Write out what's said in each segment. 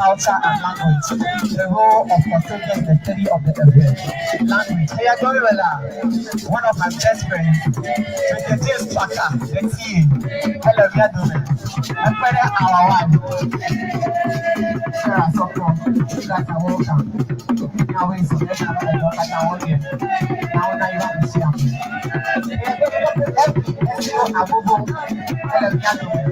Culture and language, the role of facilitating the study of the language. Hey, one of my best friends, Mr. James Parker, let's see. Hello, we are doing. I'm ready, our wife. Sarah, so come. You guys are welcome. Now, wait, so let's have a look at our audience. Now, you have to see us. Hello, we are doing.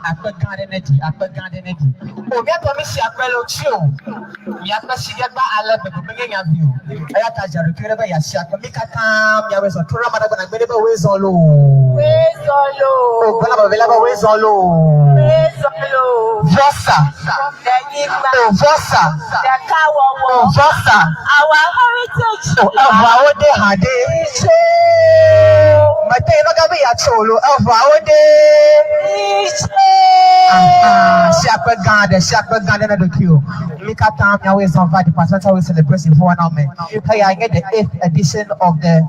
Apa garden energy. Oh, me to me si apelo chio. Me apa si get ba ala be be ngenya view. Aya ta jaru kire ba ya si akwa mi kata ya we so tura mada na gbe be we zolo. We zolo. Oh, bala ba bela ba we zolo. We zolo. Vossa. Oh, Vossa. The kawo. Oh, Vossa. Our heritage. Oh, our de hade. Mate no ga be ya cholo. Our de. Chaque garden de Q. Mika Tam always on the departmental week celebration for one moment. Hey, I get the 8th edition of the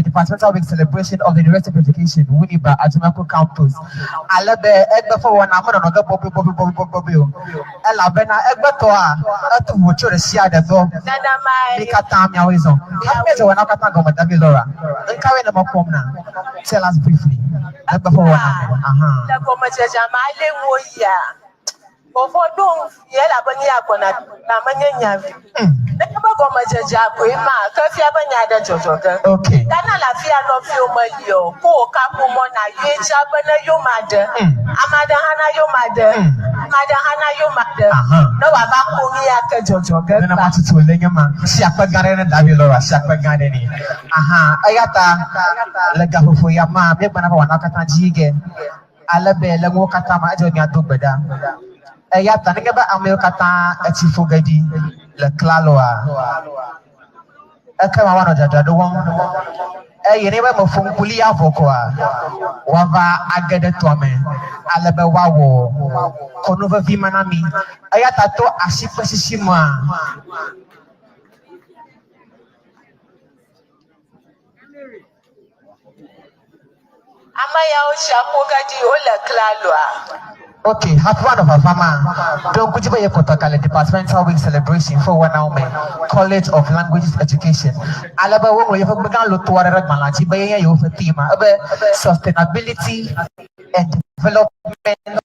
departmental week celebration of the University of Education, Winneba at Jumako campus. I love the egg for one hour on the Bobby. Ella Bena Egbatoa, to watch the Sia the Bo. Mika Tam always on. How many one hour can go with David Laura? Carry them up home now. Tell us briefly. Egg for 1 hour. Before don't yell up on Yakona, Namanya. Never go much a job with my coffee abanyada jojo. Okay. Dana la fia no feel malio, poor capo mona, ye chabana your mother. Amada Hana your mother. Mother Hana your mother. No, about Pumiaka jojo. Then I wanted to lay a man. Shapa Garden and Davilora, Shapa Gardeni. Ayata Legaho for your ma, Bebanaka Jige. Alabe, Lamokatama, Jonia Dubeda. Ayata Nigaba Amelkata, Etifugadi, Le Claloa. Akamawano Jadu one. A neighbor of Funkulia Vokoa. Wava Agade Tome. Alabe Wawo. Konova Vimanami. Ayata to Ashipasishima. Amaya Shapogadi Ola Claloa. Okay, happy one of our farmer. Don't go to your Kotokale Departmental Week celebration for 1 hour, College of Languages Education. Alaba, when we have begun to water at Malachi, by your theme about sustainability and development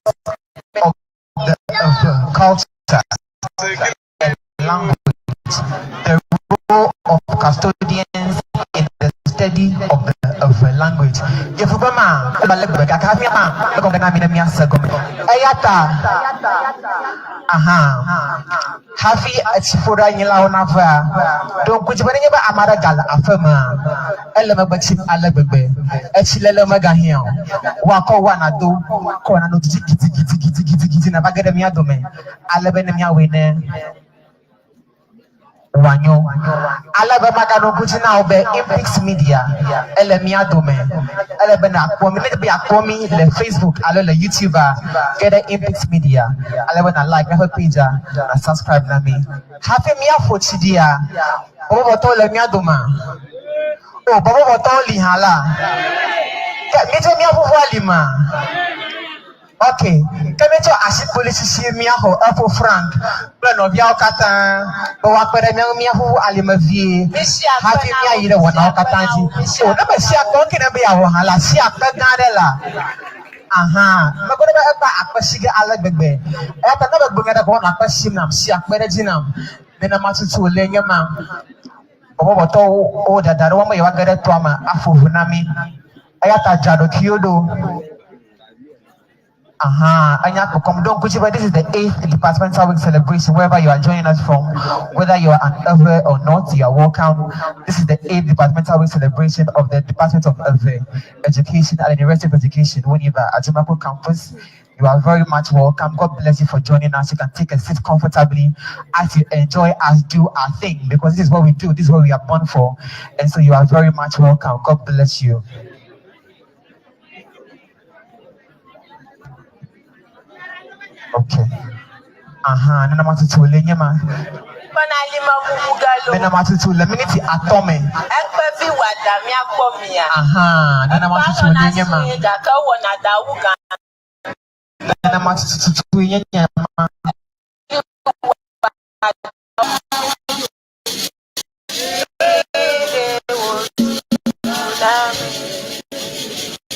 of the culture and language, the role of custodians in the study of the language. If you come Ayata Hafi Achifura Nilaunava. Don't put your name Amaragal Afema Elema Bachim Alabebe Echilele Magahian Wako Wanadu Konano Giti Navagada Dome Alabenemia Winner Wanyo Alabama Gano Putina Obe Impix Media Elemia Dome Elebena Kwami be a Kwami le Facebook Alola YouTuber get a Impix Media Alabena like never page and subscribe na me Happy Mia Fochidia Bobo le Mia Doma Oh Bobo Toli Hala Mito Mia Walima Okay, come to Aship Police Miaho, Apple Frank, Plan of Yaukata, Bawapere Miahu Alimavi, Happy Mia, one Alcatanji. Oh, never see a talking about Hala, see a Paganella. Magona Apasiga Alabebe. At another book at one Apasinam, see a Medinam, then a master to Lenyama. Oh, that I don't want you get a trauma, Afu Hunami. Ayata Jado Kyodo. This is the 8th departmental week celebration. Wherever you are joining us from, whether you are an Elve or not, you are welcome. This is the 8th departmental week celebration of the Department of Education at the University of Education, Winneba at Jumako campus. You are very much welcome. God bless you for joining us. You can take a seat comfortably as you enjoy us do our thing, because this is what we do. This is what we are born for. And so you are very much welcome. God bless you. Okay. Aha, nana matutu lenye ma. Kona lima bubugalo. Nana matutu le minute atome. Ekpevi wadami akomia. Aha, nana matutu lenye ma. Gaka wona dawuga. Nana matutu lenye ma.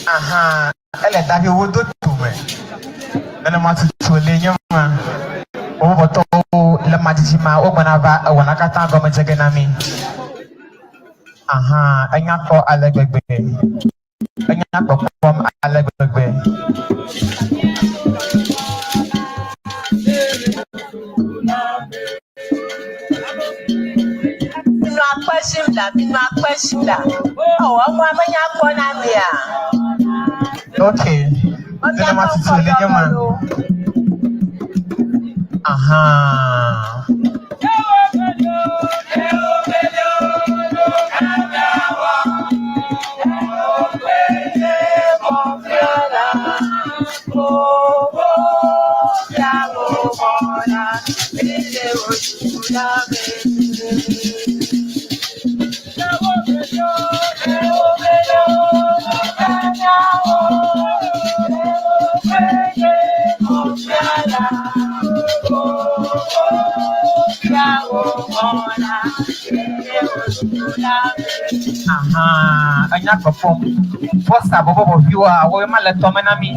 Aha, ele dagi wodo tume. Nana matutu lenye ma. O boto le majima o manava wana kata gome jege nami. Aha, anya ko alegbegbe. Anya ko pom alegbegbe. Binu akpeshimda. Oh, ọmọ amanya kọ na mia. Okay. Nana matutu lenye ma. Aha. Aha, anya perform. First bobo viewer, we ma le tomena mi.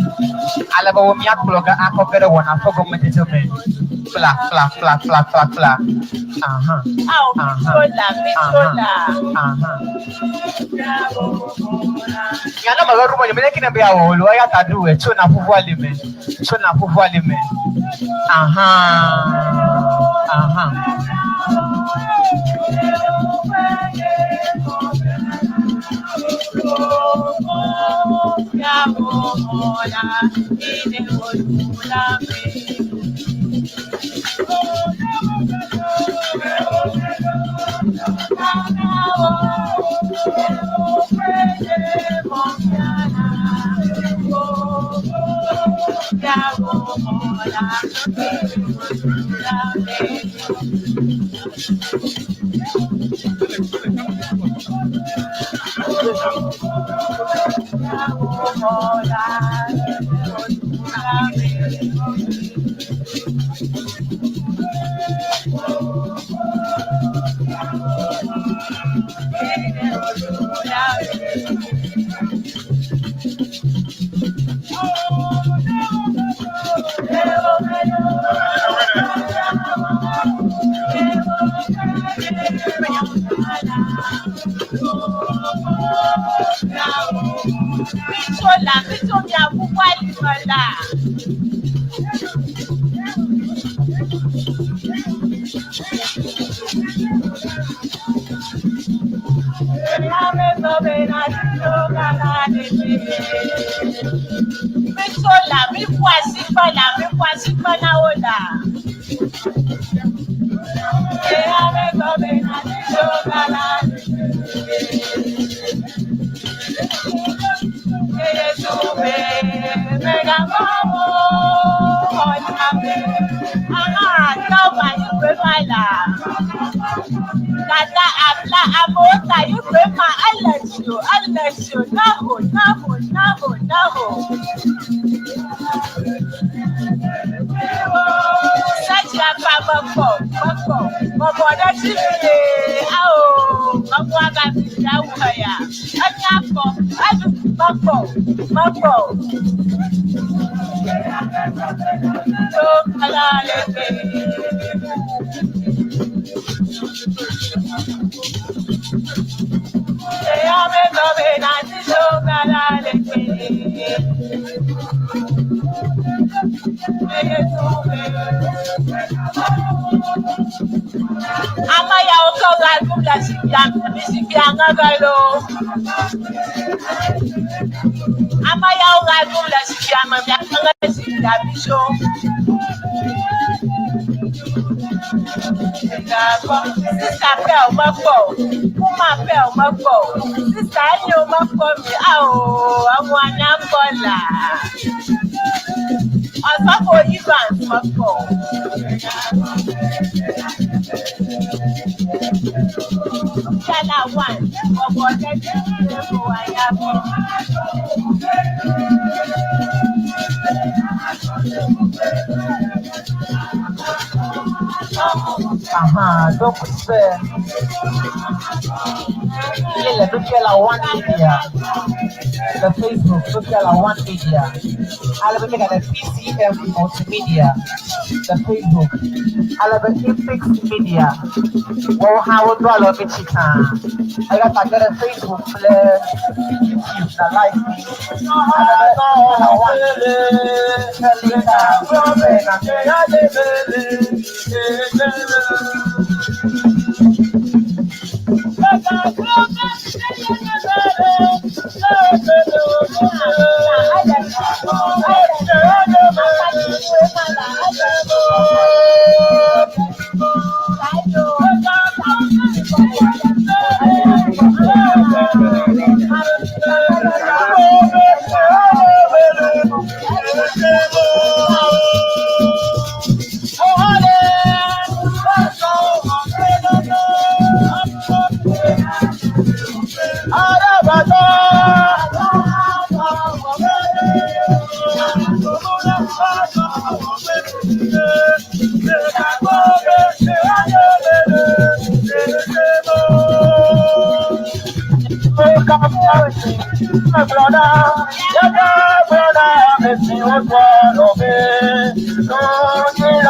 Ale bo mi akloga akogere wona fogo metete. Fla. Aha. Misola. Aha. Yana magaru mo nyemele kina bia wo lo ya tadu e so na fufu alime. Aha. Asafo Evans Mako. Chala one. Ọ̀pọ̀ ọ̀tẹ̀tẹ̀ ìdílé kò wáyà bọ̀. Donc c'est le Social One Media, the Facebook Social One Media, I'll be looking at the PCM Multimedia, the Facebook, I'll be Impix Media, well, how do I love it? I got a Facebook, YouTube, the like me, my brother, if you want to me, don't get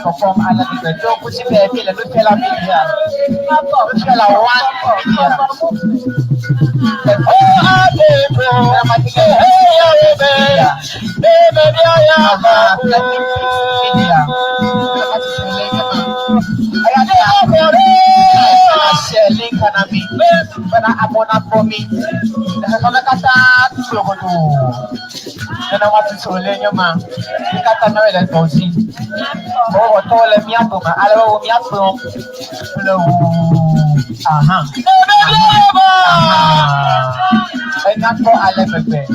perform à la vie. Donc, vous savez, le Social Media, Social One Media. Enakpo alebebe.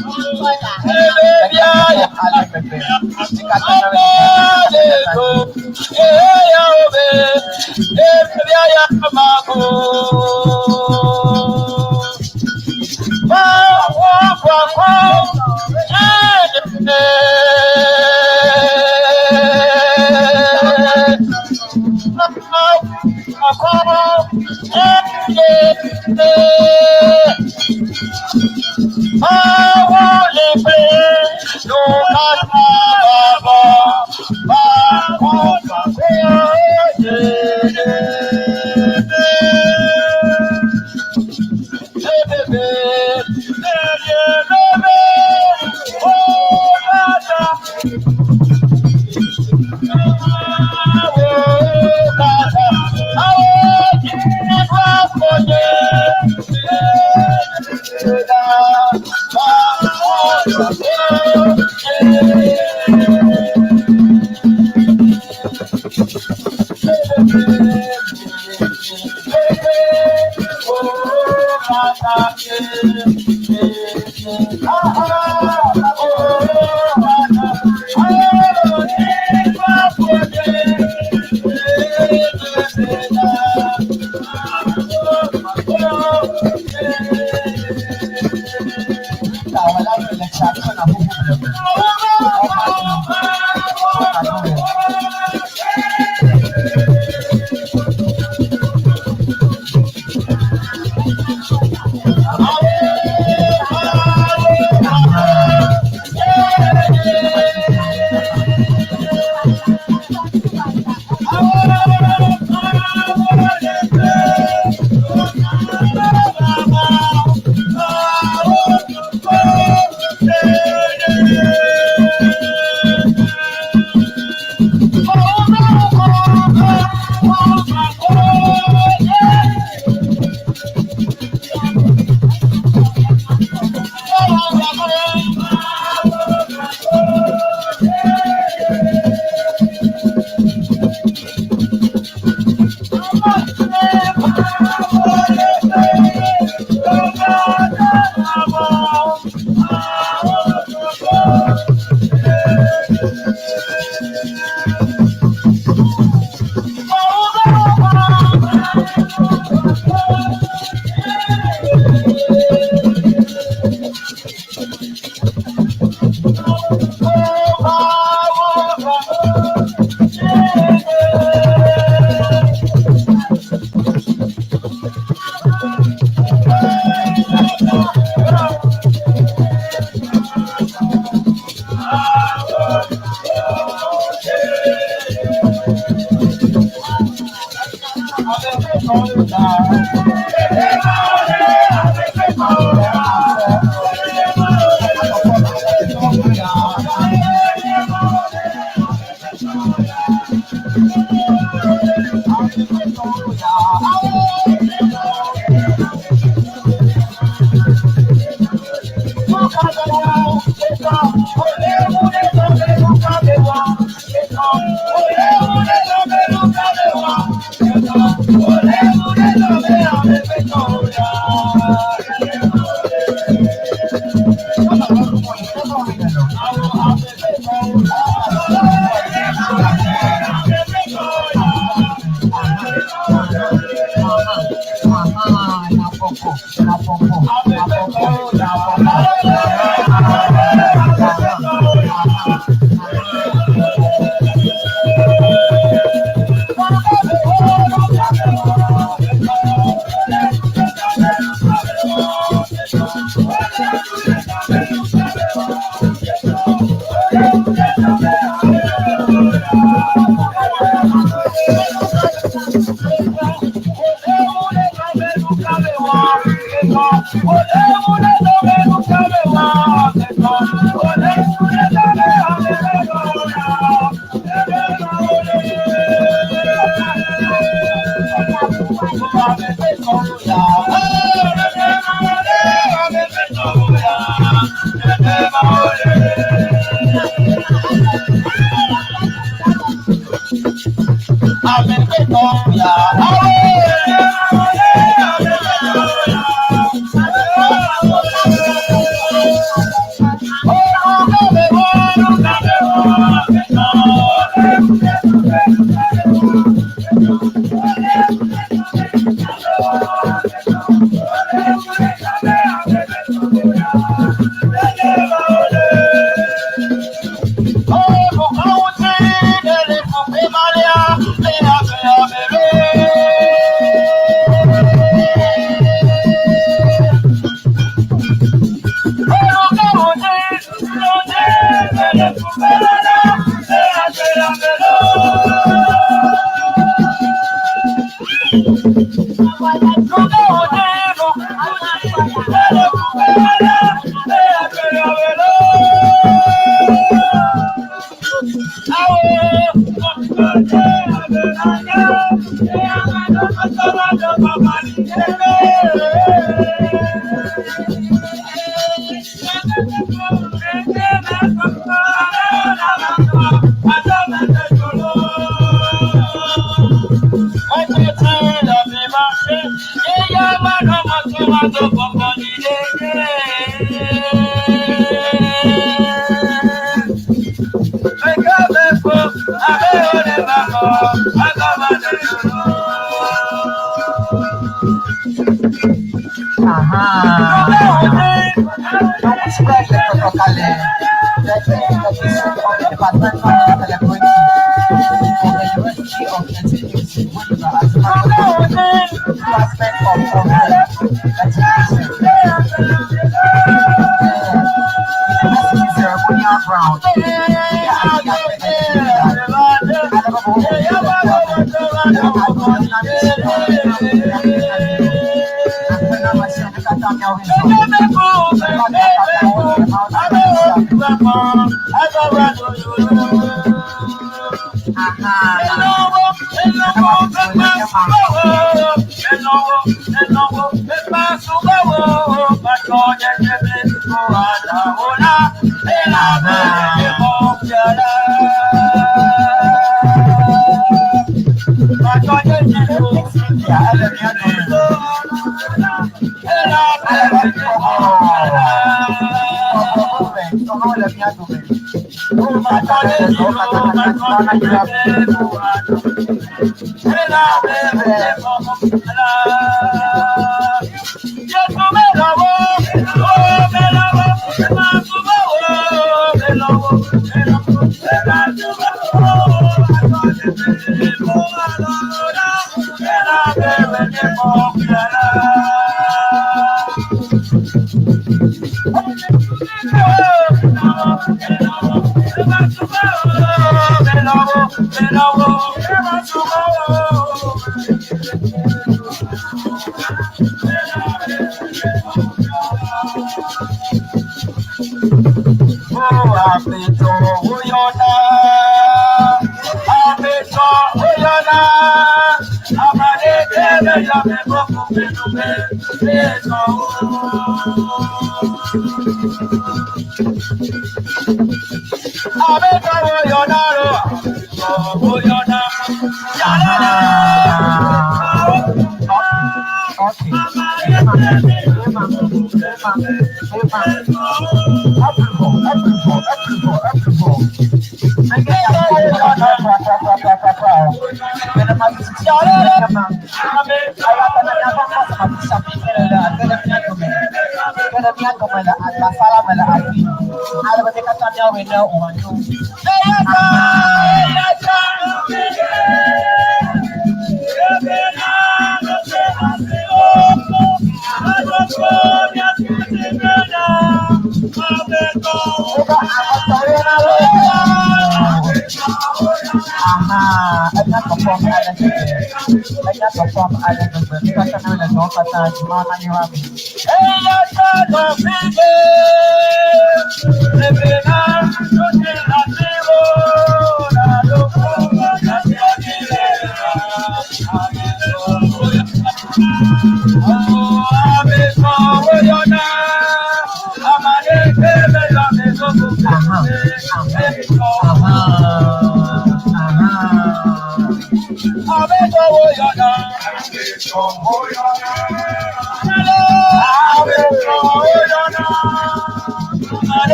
Alebebe.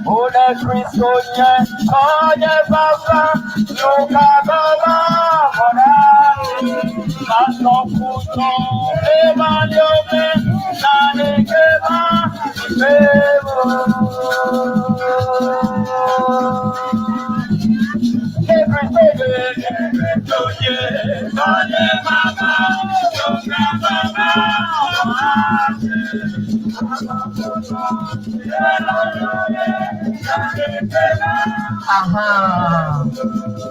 Ole Cristo ye, oye baba, nunca baba, mora. Santo puto, evangelio, nane kema, bebo. Every day, oye baba, nunca baba,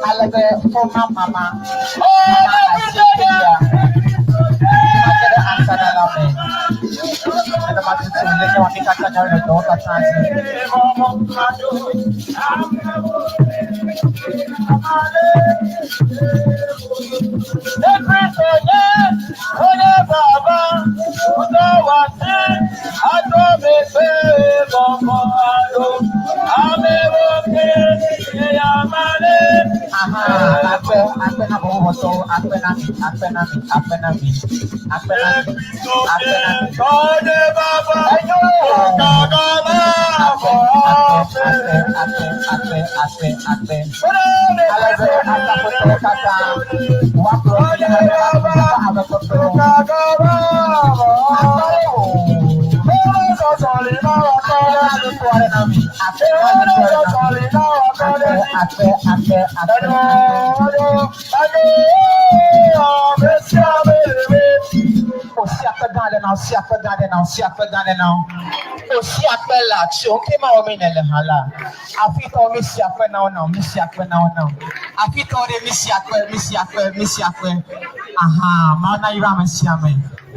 I like a former mama. I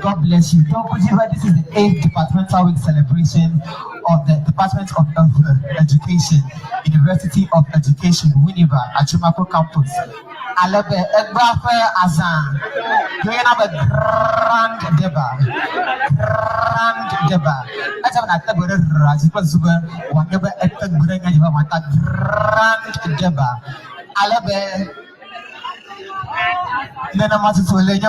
God bless you. This is the 8th Departmental Week celebration of the Department of Education, University of Education, Winneba, Achimako campus. I love the Egbafe Azan. We're going to have a grand deba. That's how I tell you, whenever I take Burenga, you want a grand deba. I love it. Then I'm going to tell you,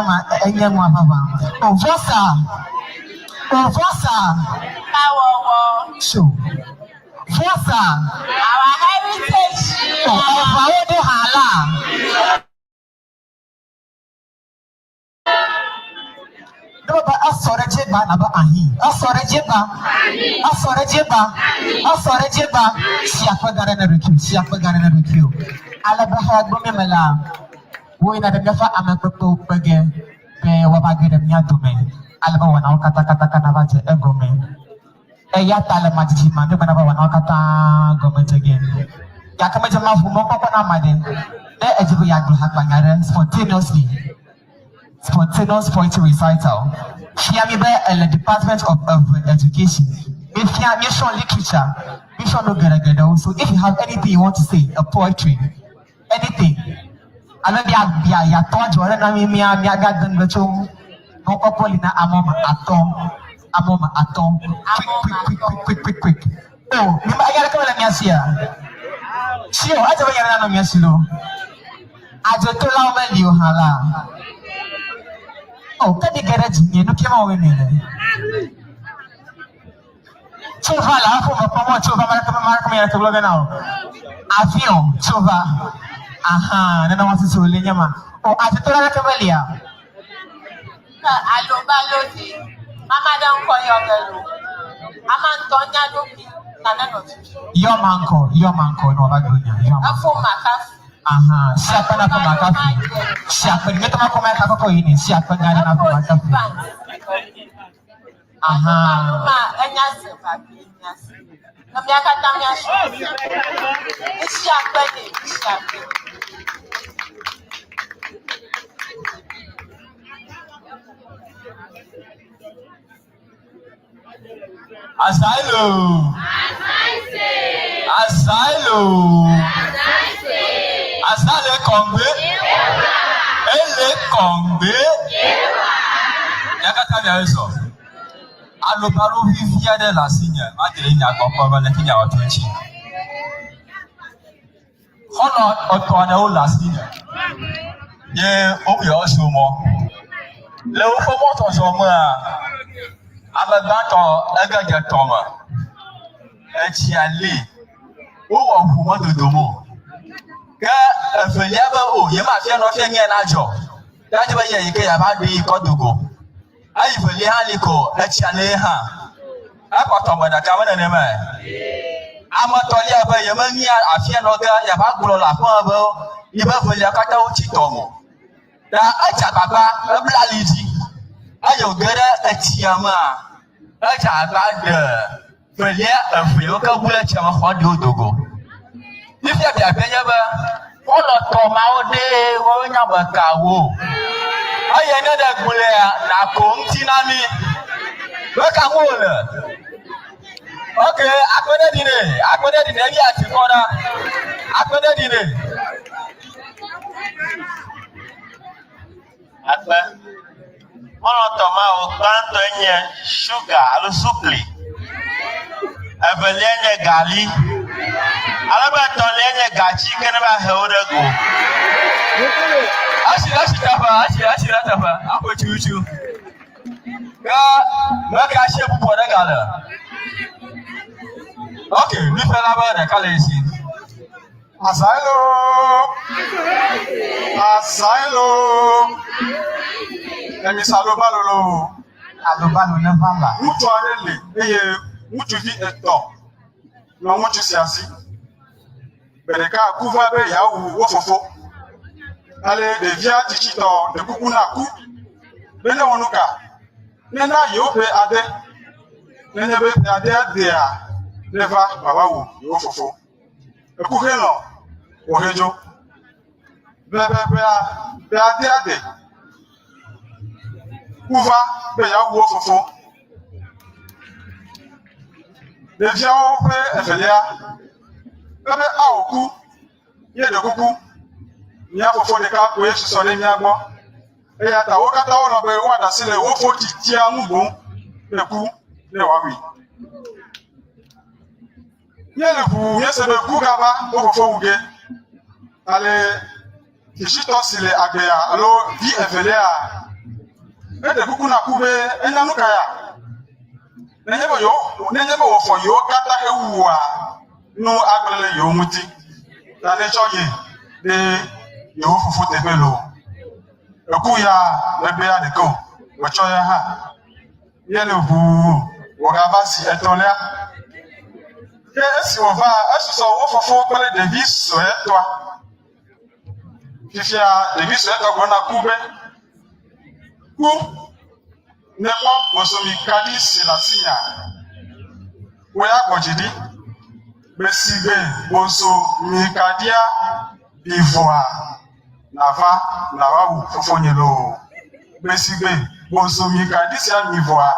show. Fosa. Our heritage. Spontaneous poetry recital. The Department of Education. Mission literature. Mission no get. So if you have anything you want to say, a poetry, anything. I know ya thought you already know me. I got done with you. No popolina amoma atom. Quick. Oh, I gotta come and see ya. Sure, I don't know me silo. I just told you hala. Oh, can you get it? You know, came out with me. Chova, la for my chova, my blog now. Avion, chova. Aha, then I want to say, Linyama. Oh, I just told her Cavalia. Allo baloti. Mama don't call your girl. I'm Antonia Lupi. Your manco, no, Bagunia. A full macaf. Aha, Siapana for Macafi. Siapan, get my comment of coin, Siapan, and for Macafi. Aha. And yes, Asale Kongbe. Ele Kongbe. Yakata Yaso. Alobaro Vivia de la Senior, Madeleine Akopova, letting our attention. Honor Otona Ola Senior. Yeah, oh, you also more. Le woƒe mɔzɔzɔmea, ame gbãtɔ ege dze tɔme. Etsia li. Wowɔ ʋu mɔdodomo. Ke evelia be o, yemafia nɔfia nye na dzɔ. Dadze be ye yi ke yava ɖi kɔdogo. Eyi velia hã li ko etsia ne hã. Ekɔ tɔme ɖeka me nenema. Ame tɔlia be yemenyi afia nɔ ge yava gblɔ le aƒe be yibe velia katã wotsi tɔme. Da etsa gbagba ebla ali dzi. Eye wòge ɖe etsia mea, etsa gbagba ɖe velia eve yiwo ke wu le etsia me xɔ ɖiwo dogo. Fifia biabia nye be wole tɔmawo ɖe woawo nya be kawo. Eye ne ɖe gblea nàko ŋuti na mi. Beka ŋu wòle. Ok, akpeɖeɖine eyi ati kɔ ɖa. Akpeɖeɖine. Akpe. Mɔlɔtɔmawo gbãtɔ nye suga alo sukli. Evelia nye gali. Alebe etɔ̃lia nye gatsi ke ne va he wo ɖe go. Asi ɖe teƒe. Aƒo tsutsu. Ke meke asi bubu ɖe gale. Ok, nuƒela be ɖeka le esi. Azaelo. Emisa alobalolo. Alobalo ne va la. Ŋutsu aɖe li eye ŋutsuvi etɔ̃ nɔ ŋutsu sia si. Gbe ɖeka ku va be yeawu wo fofo. Ale ɖevia tsitsitɔ ɖe kuku na ku. Be ne wɔ nu ka. Nena yewo ƒe ade. Nenye be ƒe adea dea ne va baba wu yewo fofo. Eku he nɔ wòhe dzo. Be adea de. Kuva be yeawu wo fofo. Ɖeviawo ƒe evelia ebe awo ku ye ɖe kuku mía fofo ɖeka koe susɔ ɖe mía gbɔ eya ta wo katã wonɔ be woaɖe asi le wo fo titia ŋu boŋ ne ku ne wòawui. Míele ʋu míese be ku gava wo fofo wu ge ale tsitsitɔ si le agbea alo vi evelia eɖe kuku na ku be enya nu ka ya. Nenye be wòfɔ yewo katã hewua nu agblẽ le yewo ŋuti. Ta ne tsɔ yi ɖe yewo fofo teƒe lo. Eku ya lebea ɖeke o, wòtsɔ ya hã. Míele ʋuu wògava si etɔ̃lia. Ke esi wòva esusɔ wo fofo kple ɖevi suetɔa. Fifia ɖevi suetɔ gblɔna ku be ku ne kpɔ bosomi kaɖi si le asinya. Wo ya gbɔ dzi ɖi. Gbe si gbe bosomi kaɖia bi vɔa nava wu fofo nye lo. Gbe si gbe bosomi kaɖi sia mi vɔa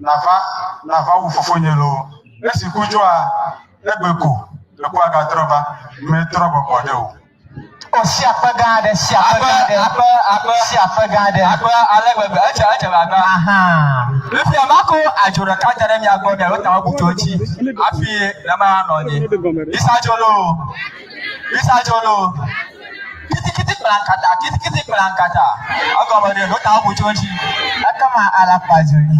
nava wu fofo nye lo. Esi ku dzɔa egbe ko eku agatrɔ va metrɔ bɔbɔ ɖe o. Si aƒe gã aɖe. Ale gbegbe edze gbagba. Fifia mako adzo ɖeka dze ɖe mia gbɔ mia wo ta wo butu ŋuti hafi ne ma nɔ anyi. Isadzolo. Kitikiti kplankata. Egɔme ɖe wo ta wo butu ŋuti. Ekema alakpadzo yi.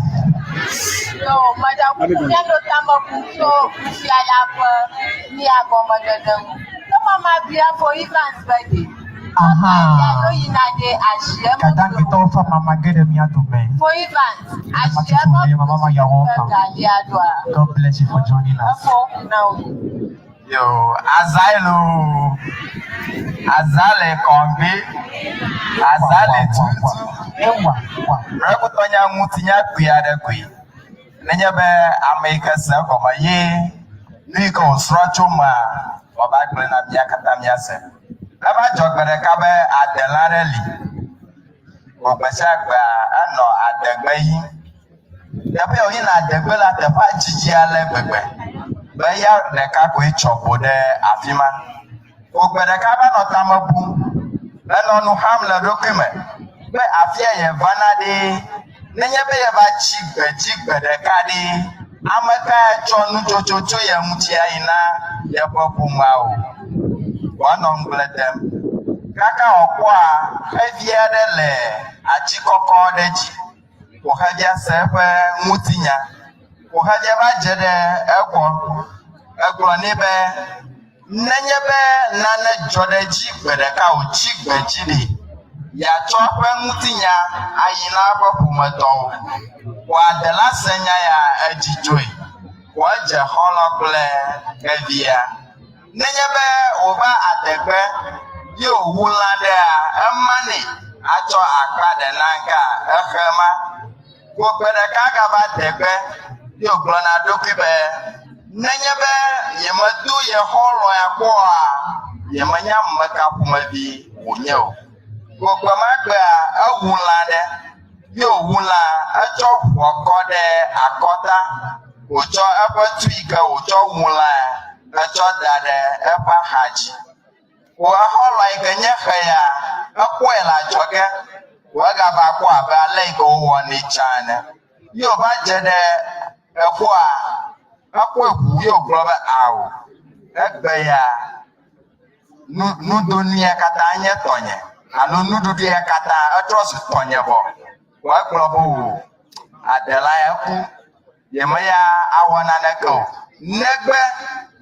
Yo, madam, kunya do tamba kuso kusia la ƒe mia gɔmedede ŋu. Ne mama bia for Ivan's birthday. Aha. No yina de ashia. Kadangitɔwo fa mama ge ɖe mia dome. For Ivan's ashia. Mama yawo fa. God bless you for joining us. Yo, Azale Kombe, Azale Tutu. Rekutonya mutinya kuyade kui. Nenye be Amerika se koma ye. Niko usrocho ma. Wabakle na bia katamia se. Laba jogbere kabe adelareli. Wabashakba ano adegbe yi. Tepe oyi na adegbe la tepa jiji ale gbegbe. Beya ɖeka koe tsɔƒo ɖe afi ma. Wogbe ɖeka be nɔ tame bum. Enɔ nu xam le ɖokui me. Be afia yevana ɖe. Nenye be yeva tsi gbe ɖeka ɖe. Ame ka tsɔ nutsotso tso ye ŋutia yina yeƒe ƒomea o. Woanɔ ŋgble dem. kaka ọkwa eviere le achịkọkọ deji ụhaja sefe nwutinya ụhaja ba jede egwọ n'ebe nnenyebe nane jọdeji gbedeka ochi gbejiri ya chọpe nwutinya anyị na-agbapụ metọ wa dela senya ya ejijoi wa je họlọkle evia nnenyebe ụba adegbe yi owu ńlá ɖe emani atsɔ akpa ɖe nanka exema gbogbo ɖeka gaba degbe yi wògblɔ na ɖokui be nenye be yemedo ye xɔlɔ ya kpɔa yemenya meka ƒomevi wònye o gbogbo ma gbea ewu ńlá ɖe yi owu ńlá etsɔ ʋua kɔ ɖe akɔta wòtsɔ eƒe tu yi ke wòtsɔ wu ńlá etsɔ da ɖe eƒe axadzi. Wòxɔlɔ yi ke nye xe ya ekpɔe le adzɔge wògava kpɔ abe ale yi ke wowɔ nɛ tsã ene yi wòva dze ɖe exɔa ekpɔe ʋu yi wògblɔ be awo egbe ya nudonuia katã nye tɔnye alo nuɖuɖuia katã etrɔ zu tɔnye vɔ wògblɔ be wò adela ya ku yemeya awɔ naneke o negbe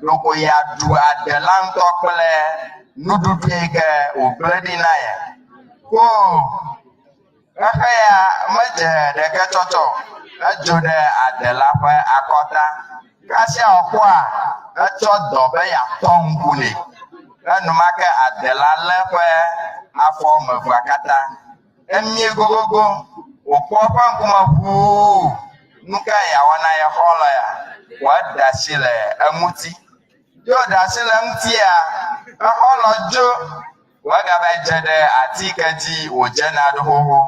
loko ya ɖu adela ŋutɔ kple nuɖuɖu yi ke wògblẽ ɖi na ye ko exe ya medze ɖeke tsɔtsɔ edzo ɖe adela ƒe akɔta kasia wòkpɔa etsɔ dɔ be yeatɔ ŋku nɛ enumake adela lé ƒe afɔ mevea katã emie gogogo wòkpɔ ƒe ŋkume ʋuu nu ka yeawɔ na ye xɔlɔ ya wòade asi le eŋuti yo da asi le eŋutia exɔlɔ dzo wògava dze ɖe ati ke dzi wòdzena ɖo xoxo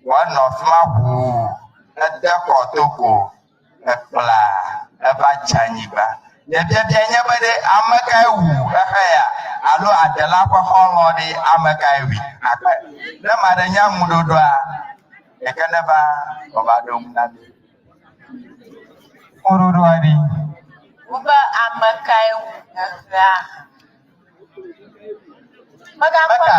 wòanɔ fi ma ʋuu ede kɔtoko ekpla eva dze anyigba nye biabia nye be ɖe ame kae wu exe ya alo adela ƒe xɔlɔ ɖe ame kae wui akpe ne ma ɖe nye ŋuɖoɖoa yeke neva wòva ɖo ŋu na mi. Ŋuɖoɖo aɖe. Wobe ame kae wu exea. Meka.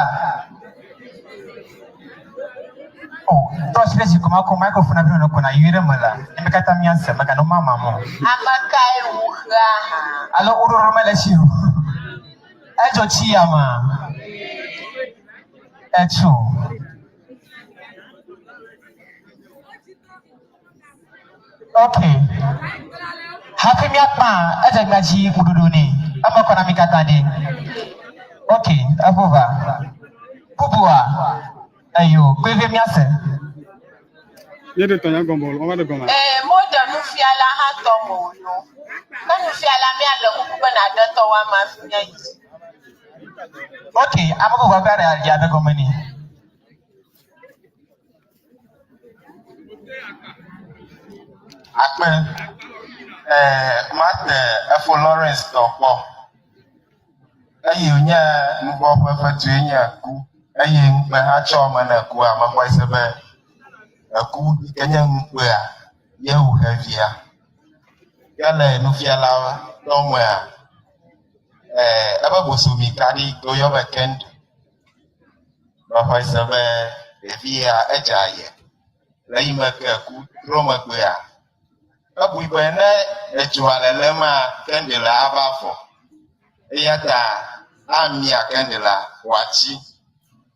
Oh, tɔsi ɖe zi kɔma ko microphone aɖe nɔ kɔna yi ɖe me la. Eme katã miase meka no mama mo. Ame kae wu xea hã. Alo ŋuɖoɖo mele tsi o. Edzo tsi ya ma. Etso. Okay. Hafi miakpa edze gbadzi ŋuɖoɖo nɛ. Eme kɔ na mi katã ɖe. Okay, eƒova. Bubua. Eyo, gbeve miase. Ye de tɔnya gɔmɔ, ɔma de gɔmɔ. Mo de nufiala hã tɔmɔ o no. Ne nufiala miale kuku be naɖe tɔ wa ma fi mia yi. Okay, ame bubua be aɖe aɖe gɔme nɛ. Akpe mate efo Lawrence tɔkpɔ eye wònye nugbɔ ƒe fetue nye eku eye ŋukpe hã tsɔ me ne ekua mexɔe se be eku yi ke nye ŋukpea yewu hevia ya le nufiala tɔmea ebe bosomi kaɖi ke woyɔ be kend mexɔe se be ɖevia edze aye le yi me ke eku trɔ megbea ebui be ne edzoa lelema kendela ava fɔ eya ta amia kendela wòatsi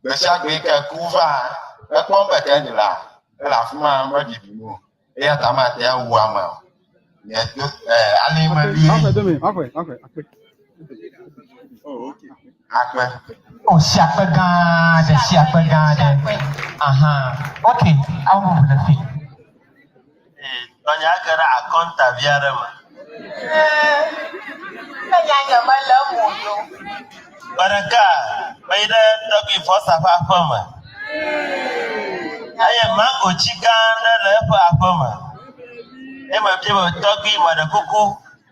gbe sia gbe ke ku va ekpɔm be kendela ele afi ma meɖiɖi o eya ta mate awu ame o nye do ali melie akpe. Oh, siakpe gã aɖe, siakpe gã aɖe. Aha. Okay, ame bubu le fi. Tɔnya ge ɖe akɔnta vi aɖe me. Ne nyanya mele mo yo. Gbe ɖeka meyi ɖe tɔgbui fɔsa ƒe aƒeme eye mangotsi gã aɖe le eƒe aƒeme eye mebia be tɔgbui meɖe kuku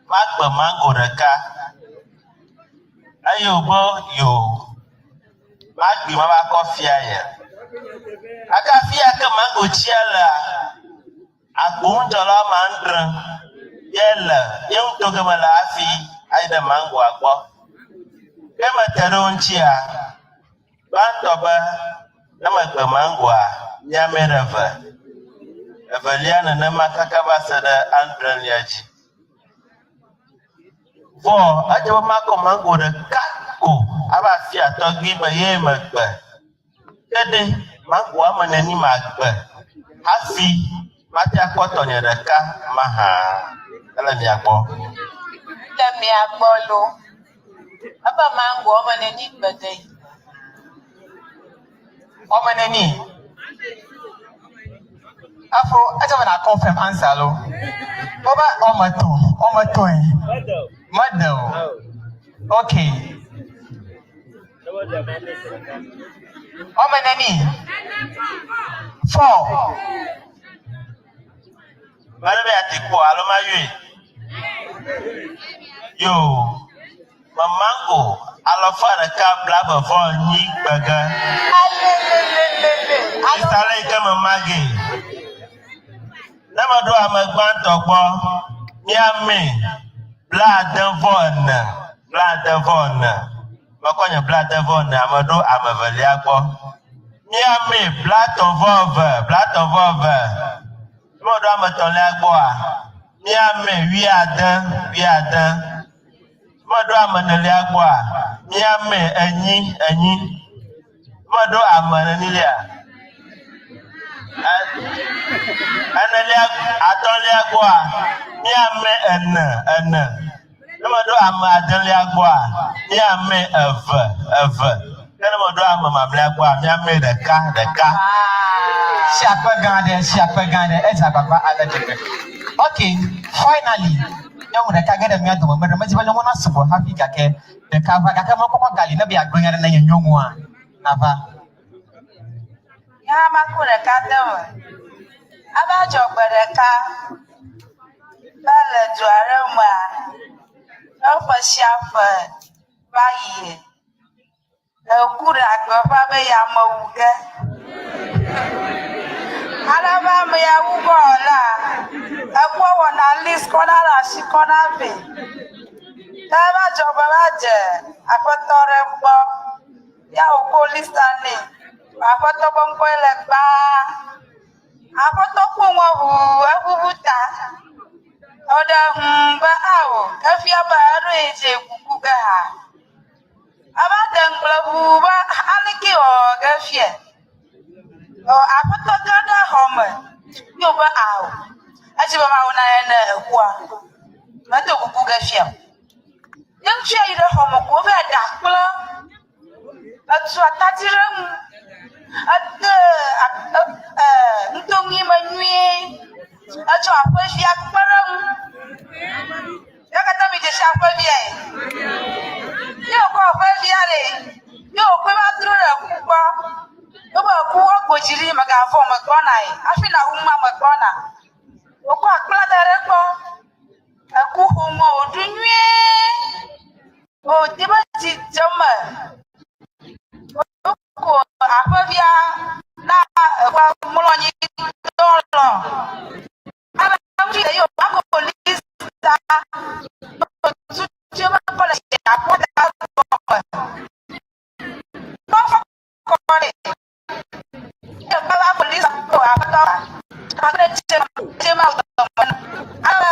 magbe mango ɖeka eye wògbe yo magbi mava kɔ fia ye aka fia ke mangotsia lea agboŋudzɔla woame andre ye le ye ŋutɔ geme le hafi ayi ɖe mangoa gbɔ ye mete ɖe wo ŋutia Bantoba, Namaka Mangua, Yamereva, Eveliana Namakakabasada, Andreliaji. For Ajamako Mango, the Kako, Abafia, Togi, Mayemaka. Kede, Mangua, Manani Magba. Hafi, Matia Kotonia, the Ka, Maha, Elaniako. Let me a bolo. Aba mango, man, and eat but they. Omaneni. Afro, I don't want to confirm answer, lo. Oba Omato. Maddo. Okay. Omaneni. 4. Malabe Atiku, Alomayu. Yo, Mamango, Alofana Cap Blabber for Nick Burger. Isale kama magi. Nama do amagban tokbo. Niame. Blood devon. Makonya blood devon amado amavali agbo. Niame blood of over. Modo amatole agbo a. Niame we are done. Modo amanele agbo a. Niame enyi. Modo amanele Analia Atolia Gua, Niame and Namado Ama Atolia Gua, Niame ever. Namado Ama Blagua, Niame the car. Shapaganda, Ezababa, okay, finally, young the Kagada Miato, but the Majibana Subo, happy Kake, the Kavakama Galina be a going at a young one. Nava. Yamakureka dewe. Abajo bereka. Bale juarema. Ofa shafa. Baye. Okura agba be ya mawuge. Alaba me ya ugola. Ekwo wona list kona la shikona be. Abajo baraje. Apotore mbo. Ya uko listane. Apoto bongwele ba. Apoto buta. Oda ba awo. Efia ba reje kukuga ha. Abadang ba aliki o gafie. O apoto gada home. Yo ba awo. Ajiba ma una ene kwa. Mato kukuga fia. Yang fia ida home ko ba dakpla. Atu atatiram. Ntongi manui acho apofi akparam yakata mi je shapofi ai yo ko apofi ale yo ko ba duro re kupo yo ba ku ogojiri maga fo magbona ai afina umma magbona o ko akpla dare ko aku homo odunwe o tiba ti jama ko apavia na kwa mulonyi dolo aba mfi yo ako polisa tu chama pala ya poda ko kore ya baba polisa ko apata agre chema aba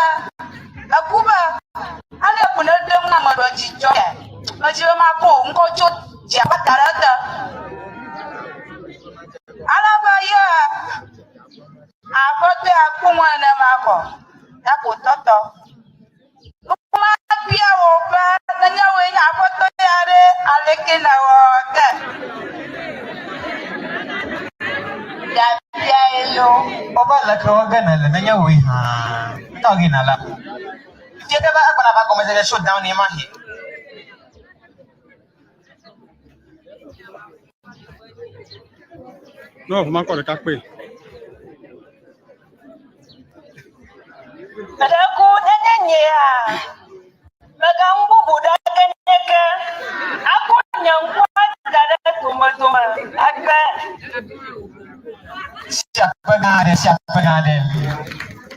akuba ale kuna dem na madoji joya majiwa mako ngojo ja patarata alabaya akote akumwa na mako yako toto kuma bia wo ba na nyawe ya akoto yare aleke na woke ya bia elo Oba la Kawagana, na nyawe ha. Talking a lot. If you ever have a shut down in my head. No, Marco de Cape. Adaku nanya magambu budak neka aku nyangkut dari tuma agak Siapa ngade.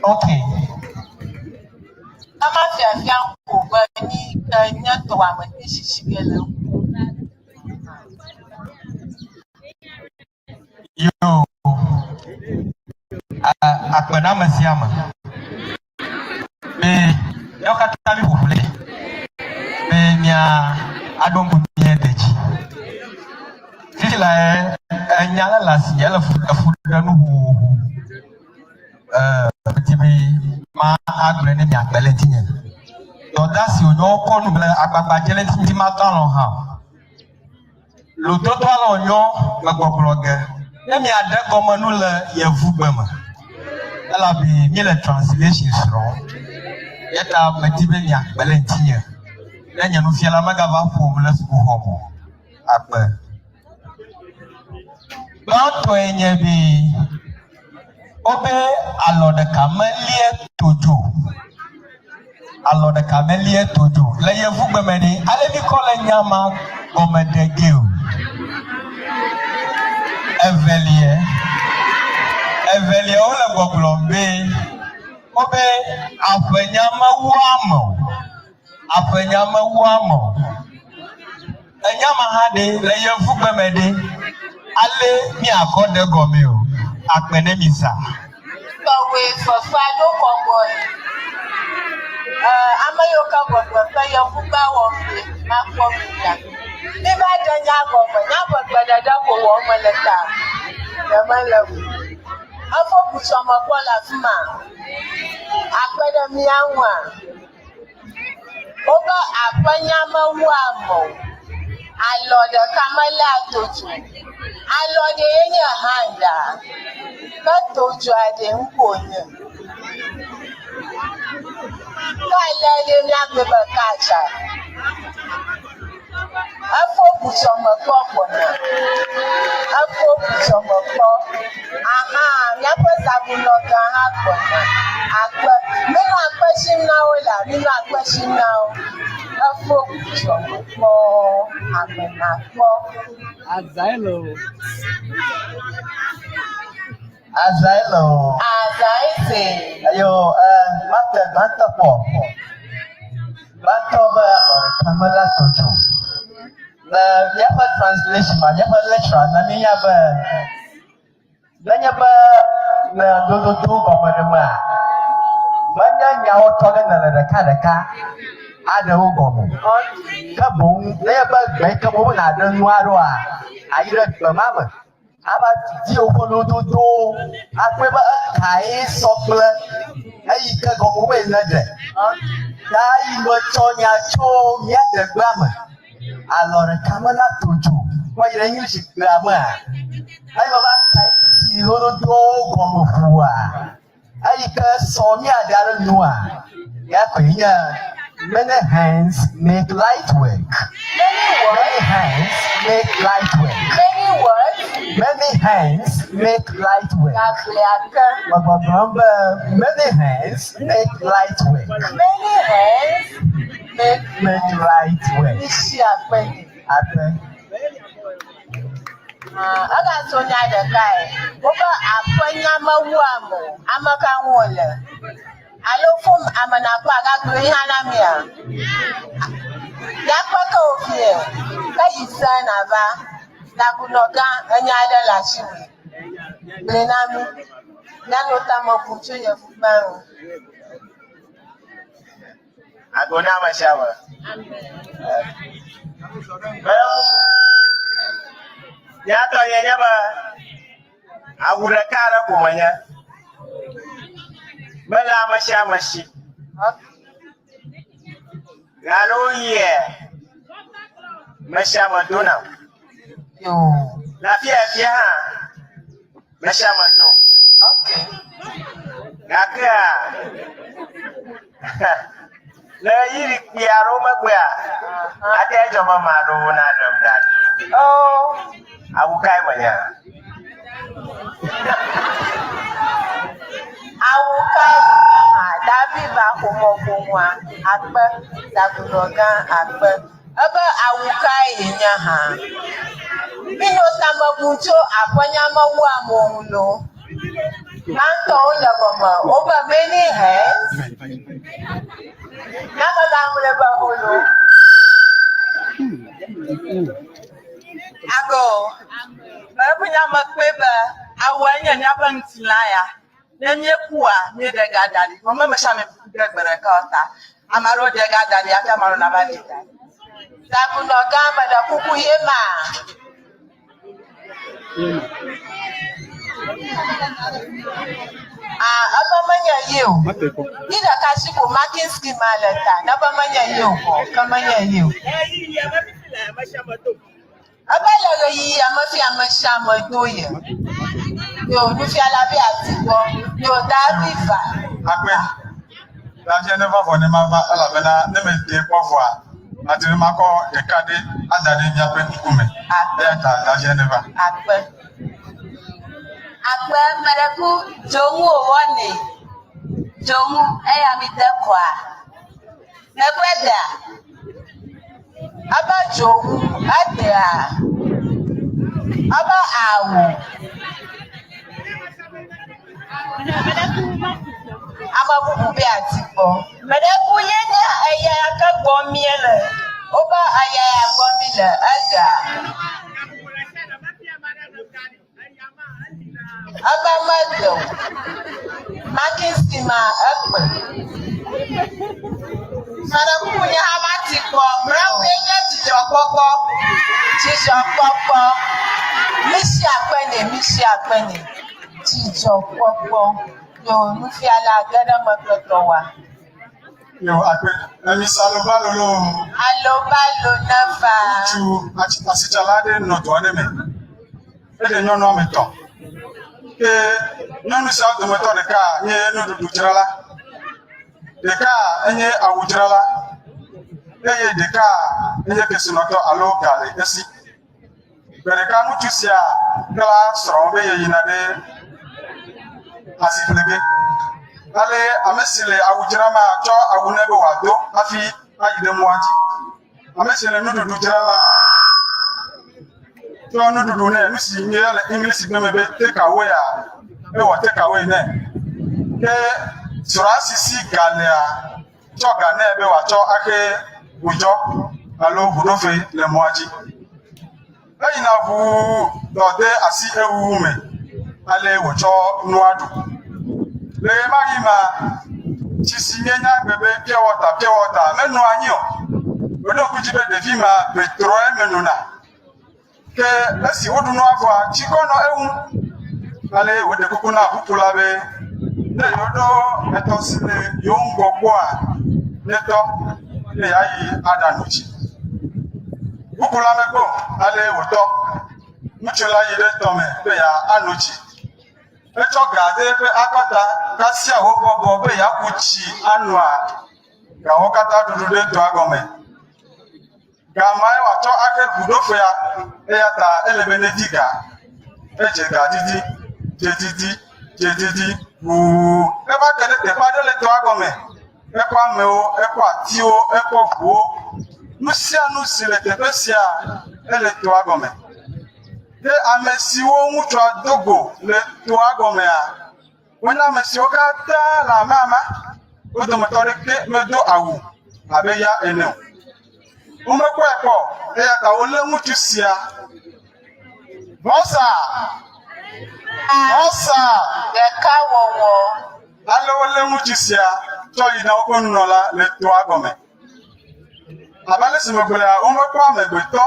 Okay. ama fiafia kuba ni nya to amani shishigele Yo, akpena mesiama. Yo kata mi popule. Nya adongo ni edeji. Fila nyala la si yala fuda no tibi ma agbre ne mi akbele tinye. To dasi onyo ko nu bele agbagba jele tinti ma tan lo ha. Lo to to lo onyo gbagbogloge. Ne mi ade gomo nu le yevu gbema. Ela bi mi le translation sro. Yeta metibe mi akbele tinye. Nenya no fiala magava fo le school homo. Akbe. Banto enye bi obe alode kamelie tojo. Alode kamelie tojo. Le yevu gbemeni ale bi kole nyama gomedegeo. Evelie ole gboglombe. Obe afenyama wamo. Afenyama wamo. Enyama hade le yevu gbemedi. Ale mi akode gomi o akpene mi sa we for fado kongo amayo ka gbogbo pe yevu gba wo fi ma ko mi ya bí bá danya gbogbo nya gbogbo dada ko wo mo le ta e ma le afọ buso mo ko la fuma akpede mi anwa oba apanya ma wa mo alode kamala totu alode yenye handa ka totu ade nkonye ka alode mi agbebe kacha afọ busomo kpọkpọ na afọ busomo kpọ aha nyakpe sabuno ga ha kpọ na akpe nínú akpẹsi náwó la nínú akpẹsi náwó afọ busomo kpọ agbena kpọ. Azailo. Azaite. Ayo, mata po. Banto ba kamala tojo. Na yapa translation ma yapa literal na ni yapa. Na yapa na dodo to ko ma. Banya nyawo to na daka. Ada wo gomo. Ka bon na yapa bai ka mo na dan nwaro a. Ayira ba mama. Aba ti okolo dodo akweba kai sokle ayi ka gomo we na de. Dai mo chonya cho ya de grama. Alora kamala tojo. Wa ire English grammar. Ai baba kai ti loro do gomo fuwa. Ai ka so mi adare nuwa. Ya kwenya many hands make light work. Many hands make light work. Many hands make light work. Many hands make light work. Many hands Make light work. Aga sonya da kai. Oba apanya mawamo amaka wole. Alofum amana kwa ga gbe hanamia. Ya kwaka ofie. Ka yisana ba. Na kunoga anya ada la shiwi. Blenami. Na nota mo pucho ya fubaru. Agona mashawa. Ya to yenya ba. Awura kara kumanya. Bala mashi. Garo ye. Mashama dona. Lafiya mashama do. Gaka. Le yiri piaro magwa. Ate joma maro na dam. Oh. Awukai manya. Awukai dabi ba komokomwa akpe dagunoga akpe. Ebe awukai nya ha. Bino samabucho apanya mawu amonlo. Manto ole bomo oba many hands. Naka gamule ba holo. Ago. punya makweba awanya nyapa ntilaya nenye kuwa ne de gadali mama mashame de berekata amaro de gadali ata maro na bali tabu no gamba da kuku yema abamanya yeu ida kashiku marking scheme aleta na abamanya yeu ko kamanya yeu abalaga yi amafi amashama doye yo nufi alabi atibo yo daviva akwe daje ne va fone mama ala bena ne me de kwofo a ati mako de kade adade nyape kume eta daje ne va akwe mereku jongu woni jongu eya mi dekwa nekweda aba jongu adea aba awu ama bubu bi atipo mereku yenya eya akagbo miele oba aya agbo miele ada aba mado marking scheme akpe sada kunya amati po mrawo enya jijo popo misi akpene jijo popo yo nufi ala gada makoto wa yo akwe emi salobalo lo nafa tu asichalade no to ane me ede nyono me to ke nonu sa to me to de ka nye no dudu jirala de ka enye awujirala eye de ka enye kesinoto alo gale esi bere ka mutu sia kala soro be yina de asiplege ale amesile awujirama cho awunebe wado afi ayide muaji amesile no dudu jirala to no dudu ne misi nyele english na mebe take away take away ne ke surasisi galea choga na ebe wa cho ake ujo alo budofe le muaji ayina bu dode asi ewu me ale wocho nuadu le mahima chisi nyenya bebe pure water menu anyo odo kujibe de fima petrol menuna ke asi wodu no afwa chikono ewu ale wode kukuna bupula be ne yodo eto sile yongogbo a neto le ayi adanuchi bupula meko ale wodo muchola yide tome be ya anuchi eto gade pe akata kasia hobobo be ya kuchi anua ga hokata dudu de to agome gamai wa to ake budofo ya ta elebene diga eje ga didi eba kede te pa de le to agome ekwa meo ekwa tio ekwa buo nusia nusile te pesia ele to agome de amesiwo mutu adogo le to agome a wona amesiwo kata la mama odo motore ke medo awu abeya ene umekwa eko ya ka ole mutu sia bosa deka wowo ale ole mutu sia to ina okonunola le to agome abale simogbola umekwa megbeto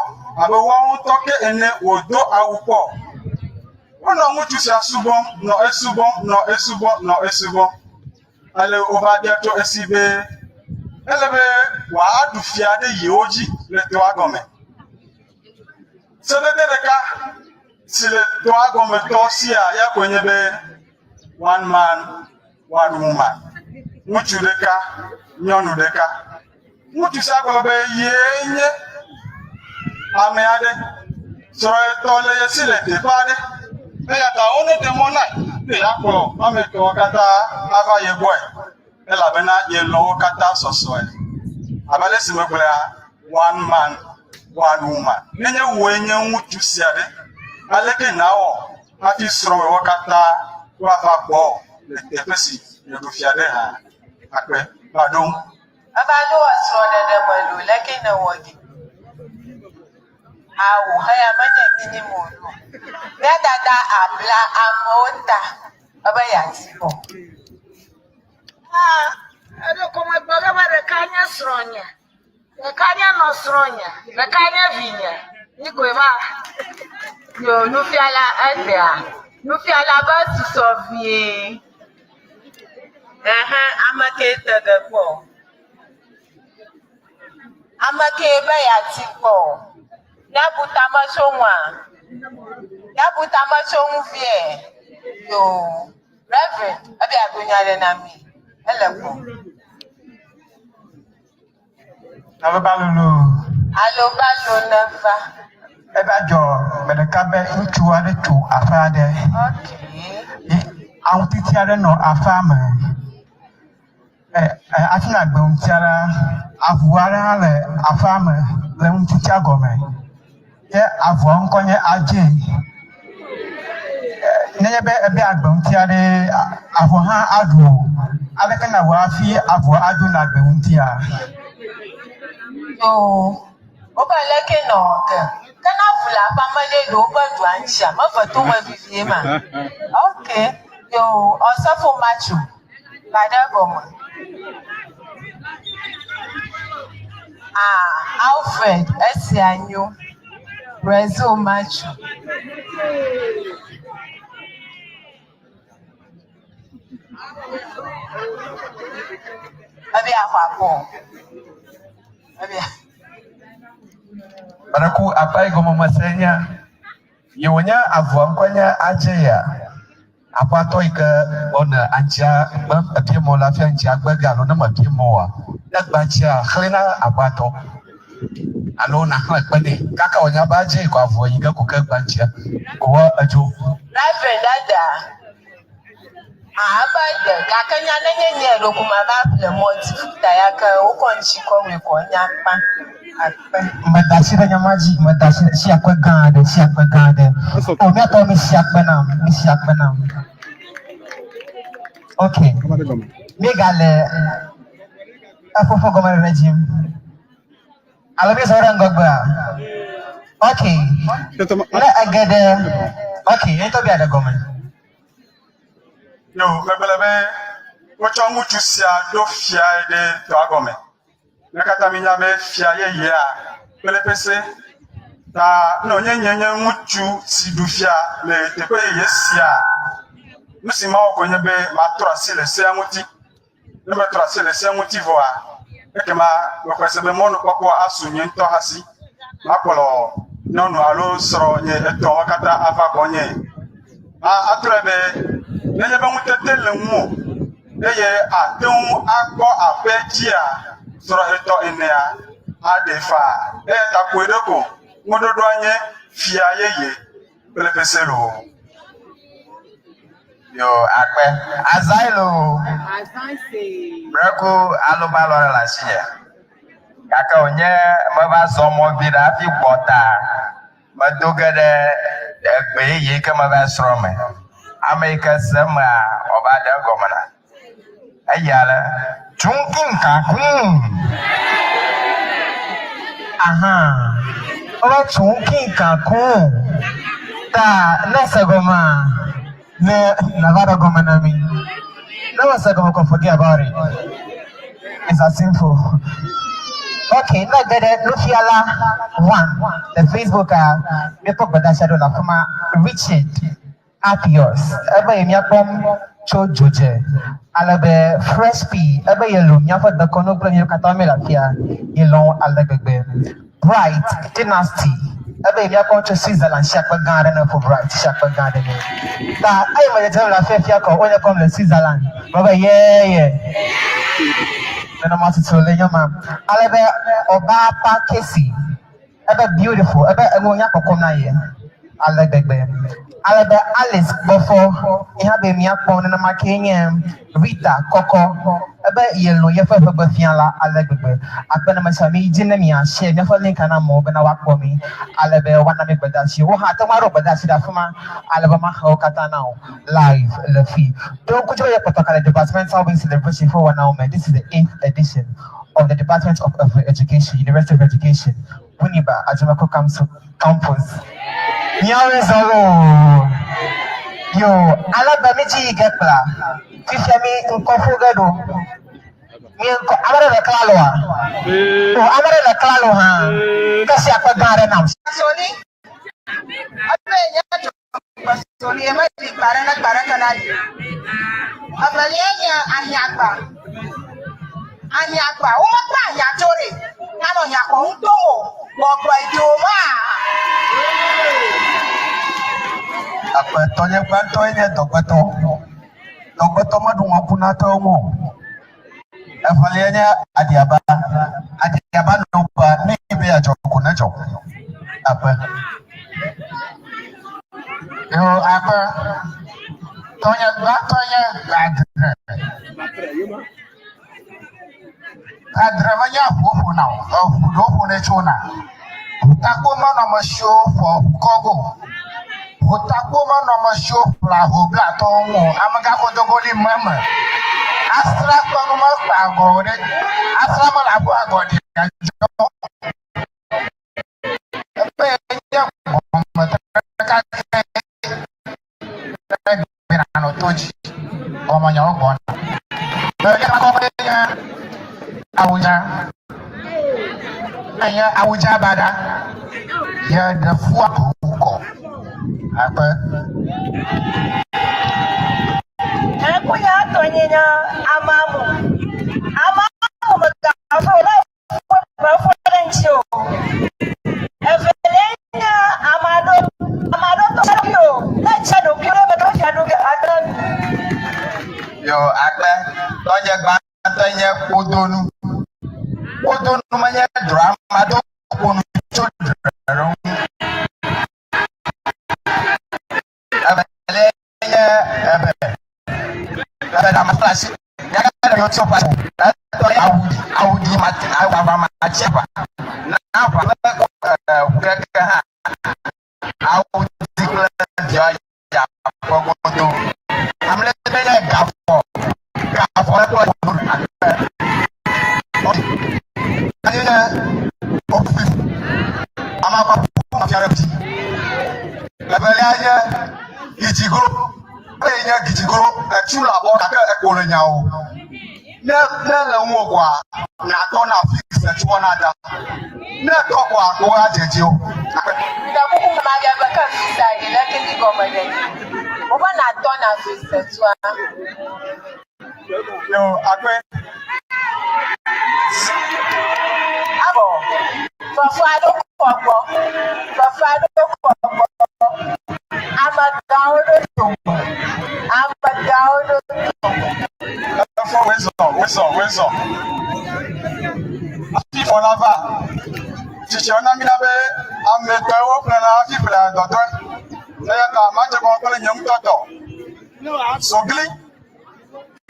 abo won toke ene wodo awupo ono mutu sia subon no esubon ale obadia to esibe elebe wa adufia de yoji le to agome so de deka sile to agome to sia ya kwenye be one man one woman mutu deka nyonu deka mutu sago be yenye ameade so to le sile de pade e ya ta one de mona de apo ameto kata aba ye boy ela bena ye lo kata soso abale simekula one man one woman nenye wenye mutu siade aleke nawo ati sro wo kata wa fa bo le tepesi le do fiade ha akwe badon abado wasro de bolu leke na wogi Awu haya manya nini mono. Ya dada abla amota. Aba ya tipo. Ada kuma bagaba da kanya sronya. Da kanya no sronya. Da kanya vinya. Ni ko ma. Yo no fiala andea. No fiala ba tu sovie. Amake tagapo. Amake ba ya tipo. Ya butama shonwa. Ya butama shonvie. Yo. Reverend, abi agunyale na mi. Eleko. Ababalolo. Alo balo nava. Ebajo, medekabe ntu ade tu afade. Okay. Autiti ade no afama. Atina gbe untiara avuara le afama le untiti agome. Ye avu nkonye aje. Nenye be ebe agbe untiare avu ha adu. Abeke na wafi avu adu na gbe untia. Yo. Oba leke no ke. Kana vula pa male do ba do ansha. Ma fato ma vivie ma. Okay. Yo, osafo machu. Bada gomo. Alfred Esianyo. Brazil machu. Abi akwapo. Abi. Baraku apa gomo masenya. Yonya avua nkwanya ajeya. Apa to ike ona ancha bam apie mo la fi ancha agbaga no na mapie mo wa. Dagba chia khlena apa to. Alo na ha kpane kaka onya ba je ko avua yiga ko ka gbancha. Ko wa ajo. Reverend Dada. Abade kakanya nenye ro kuma ba ple monti futa yaka ukonchi ko we ko nyapa. Madashi da nyamaji, madashi si akwe gande. Oh, me ato mi si akwe nam. Okay. Me gale afofo goma regime. Alabi sora ngogba. Okay. Le agade. Okay, ento bi ada goma. Yo, mebelebe, wacha mutu sia do fia de to agome. Nakata minya be fia ye ya. Belepese ta no nyenyenye mutu si du fia le te ko ye sia. Musi ma ogonye be matura si le sia muti. Le matura si le sia muti voa. Ekema wekwese be monu kwakwo asunye nto hasi. Makolo nonu alo soro nye eto wakata afa konye. Atrebe nenye be mutete le mu eye ateun agbo apeji a soro eto enea adefa ta kwedoko ngododo anye fia yeye belepeselo Yo akpe azailo. Breko alobalo la sia. Kaka onye maba somo bira fi bota. Madogede egbe ye ke maba srome. America sama obada gomana. Ayala chunkin kakun. Aha. Oba chunkin kakun. Ta nasa goma. Ne Navada goma nami. No goma can forget about it. It's as simple. Okay, now get it. Lufiala 1. The Facebook me talk about that shadow la kuma Richard Apios. Eba yemiapom cho joje. Alabe fresh pea. Eba yellow. Nyafa the kono plan you katame la fia. Yellow alabebe. Bright Dynasty. Eba yemiapom cho Switzerland. Shakwa garden for Bright. Shakwa garden. Ta ayi ma jẹ́ la fia ko. Oye kom le Switzerland. Baba yeah. No matter to le yama. Alabe oba pa kesi. Eba beautiful. Eba enwonya kokom na ye. Alabebe. Alabe Alice before ihabe miapon na makenye Rita Coco. Eba yellow yefa bebe fiala alabebe. Akbena masami jine mi a share nefa link na mo bena wakpo mi. Alabe wana me bedashi. Wo ha tomaro bedashi da fuma alabama ha kata now live le fi. Don't kujo ya protocol departmental week celebration for 1 hour. This is the 8th edition of the Department of Education, University of Education, Winneba, Ajumako Campus. Yo, Alabamiji Gepla, Fishami Nkofugado, Amara the Klaloa, Amara the Klaloha, Kasiapa Garden. Soli, Soli, Emati, Barana Barakanadi. Abalianya Anyakba, Umapa Yatori, Nano Yako, walk by Joma. Tonya Bantoya, Dogoto Maduapunato Mo. Avaliania Adiaba Nopa, maybe a Jokunajo. Tonya Adravanya Hofu now, of Hofunechona. Takoma no show for Kogo. Takoma no show for Hoblaton, Amagako Dogoli Mama. Astra Panama Pagode, Astra Malabagode, Awuja bada ya the fuck apa Kuya Tonyina Amamu Mafuencio Evelena Amado Tokyo, let's shadow Adam. Yo akla Tonya Bantanya Udonu Manya drama do children.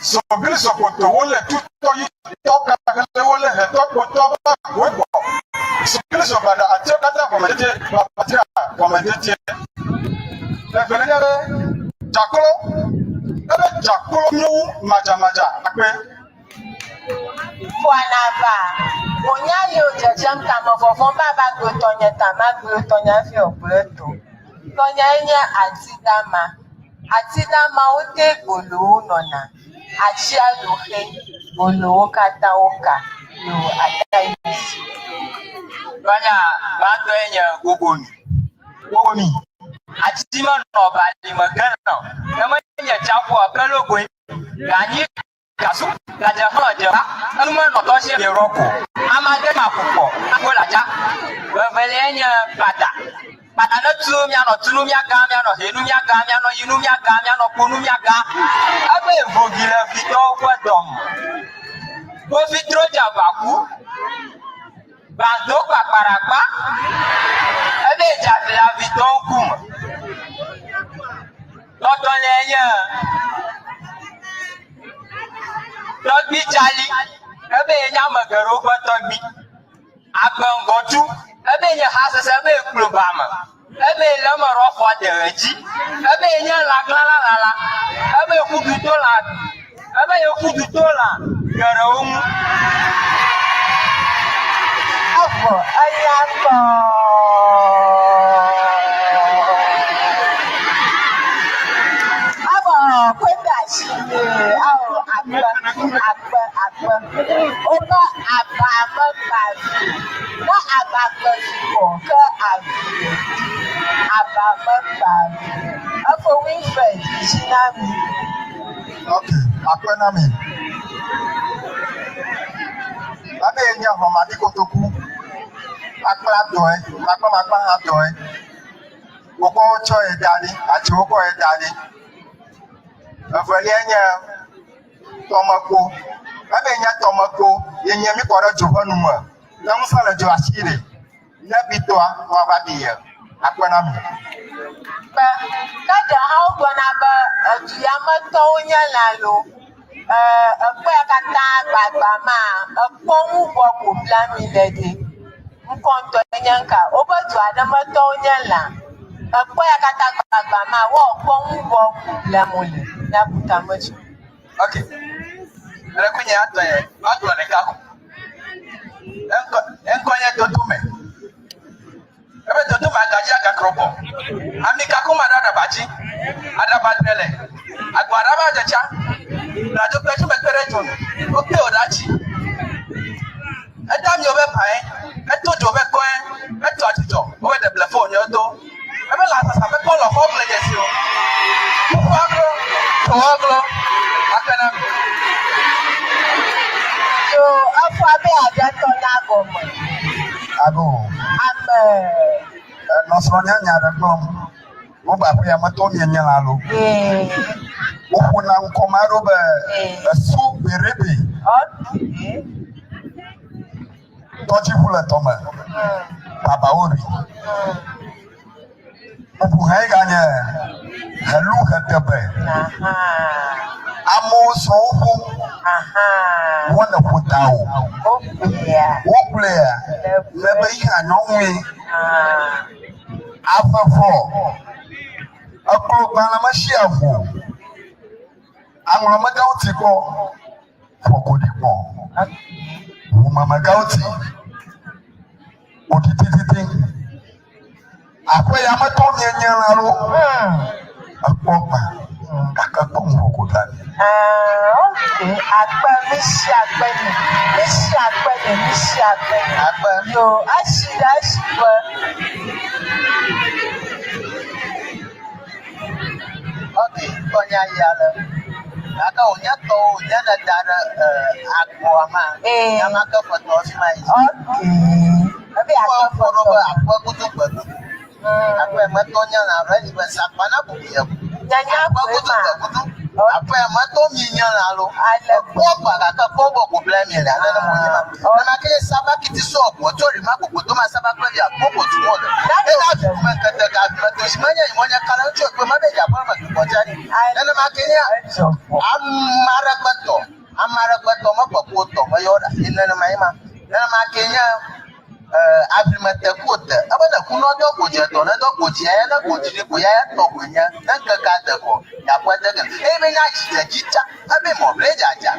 Sogli sokoto wole tuto yi toka kale wole he topo webo. Sogli sobada atekata komedete. Efelele jakolo nyu maja akpe. Fuanaba, Onyali Ojajam Tamofon Baba Gotonya Tamago Tonya Fiobreto. Tonya Atidama Ote Bulu Nona. Achia Lohe Bulu Kataoka. Yo Ataisi. Banya Bantoya Gogoni. Atima no bali magana. Namanya chapo akalogo. Ganyi kasu kaja hoja. Anuma no toshi Yeroko. Amade makupo. Akolaja. Wevelenya pata. Pata no tunumya gamya no henumya gamya no yinumya gamya no kunumya ga. Abe vogile vito kwadom. Bo vitro jabaku. Bando paparapa. Abe jabla vito kum. Lotolenya. Togbi chali. Abe nyamagaro kwa togbi. Agongotu. Ebe nye hasese ebe ekulobama. Ebe lama rofo dereji. Ebe nye laglalala. Ebe ekudutola. Garaum. Okay, akwenami. Abe enya homadi kotoku. Akpa doe, akpa ha doe. Oko cho edani, ati oko edani. Afeli enya tomako. Abe enya tomako, yenye mi kwara johonu mu. Na musala jo asire. Na bitwa wa badiye. Akwenami. Kada hao gwana ba tuyama tonya lalo pe kata gbagba ma pon wo ko blami lede nkan to nyanka obo tu adama tonya la pe kata gbagba ma wo pon wo ko blamole na butamachi. Okay. Ele kunya atoye, atu ne kako. Enko nya totume. Ebe totume agaji agakrobo. Ami kakuma dada baji. Adabadele. Agwara ba jacha. Na jo petu mekere jon. Oke odachi. Adam yo be pai. Eto jo be koen. Eto atijo. Owe de blefo nyoto. Ebe la sasa be call of obliges yo. Tuwaglo. Akena. So afọ abe ajato na gomo. Ago. Nosronya nyara glom. Mo ba ya mato mi nyala lo. Oku na nkomaro be su berebe. Okay. Toji hula toma. Baba ori. Oku hai ganya. Halu hatabe. Amo so oku. Wona kutao. Okulea. Lebe ihe anyonwe. Afafo. Akro bana mashiafo. Àwọn magauti ko fokodi ko. Mama gauti. Otititi. Akwa ya mato nyanyala ro. Akpopa. Akakpo fokodani. Okay. Agba misi agba. Yo, ashida. Okay, konya yala. Aka onya to nyana dara akwa ma. Nyama ka foto smile. Okay. Abi akwa foto. Akwa kutu kutu. Akwa mato nyana ready ba sakwana buya. Nyanya kutu. Akwa mato nyana lo. Akwa ka kobo ko blame la na mo nyama. Na ke sabaki ti so ko tori ma ko to ma sabaki ya kobo tu mo. Ela tu ma ka ta ka to simanya imonya kala cho ko ma be ja ba ma ko jani. Na ma ke ya amara gbato ma ko to ma yoda inna ma ima. Na ma ke ya agreement quote abana kuno do goje to na do goje ya na goje ko ya to kunya dan ka ka da ko ya kwa daga me nya jita abe mo blejaja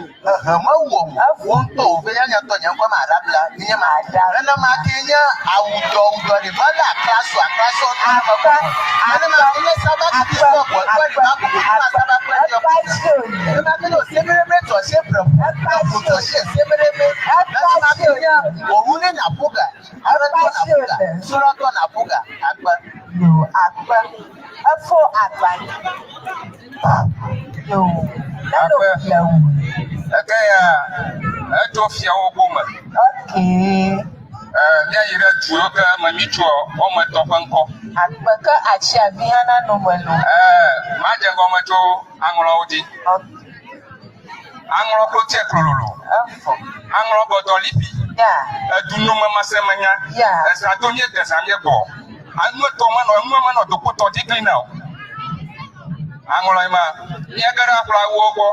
ma wo mo to be ya nya to nya ko ma rabla ni ma da na ma kenya awudo ri mala klaso na ma ko na ma kenya sabaki ti so ko ma ko ma sabaki na ma kenya semereme to sepro ko to semereme na ma kenya o hune na puga Surato na puga agba. Yo agba. Afọ agba. Yo. Eke ya eto fia ogoma. Okay. Ya yire tuo ka mami tuo o mo to fanko. Agba ka achi abiana no mwelo. Ma je ngoma to anwro odi. Anwro ko che krololo. Anwro bodo lipi. Yeah. Dunu mama semanya. Yeah. Esa to nye desa nye bo. Anu to ma no do ko to di now. Anwro ma. Ya gara afra wo go.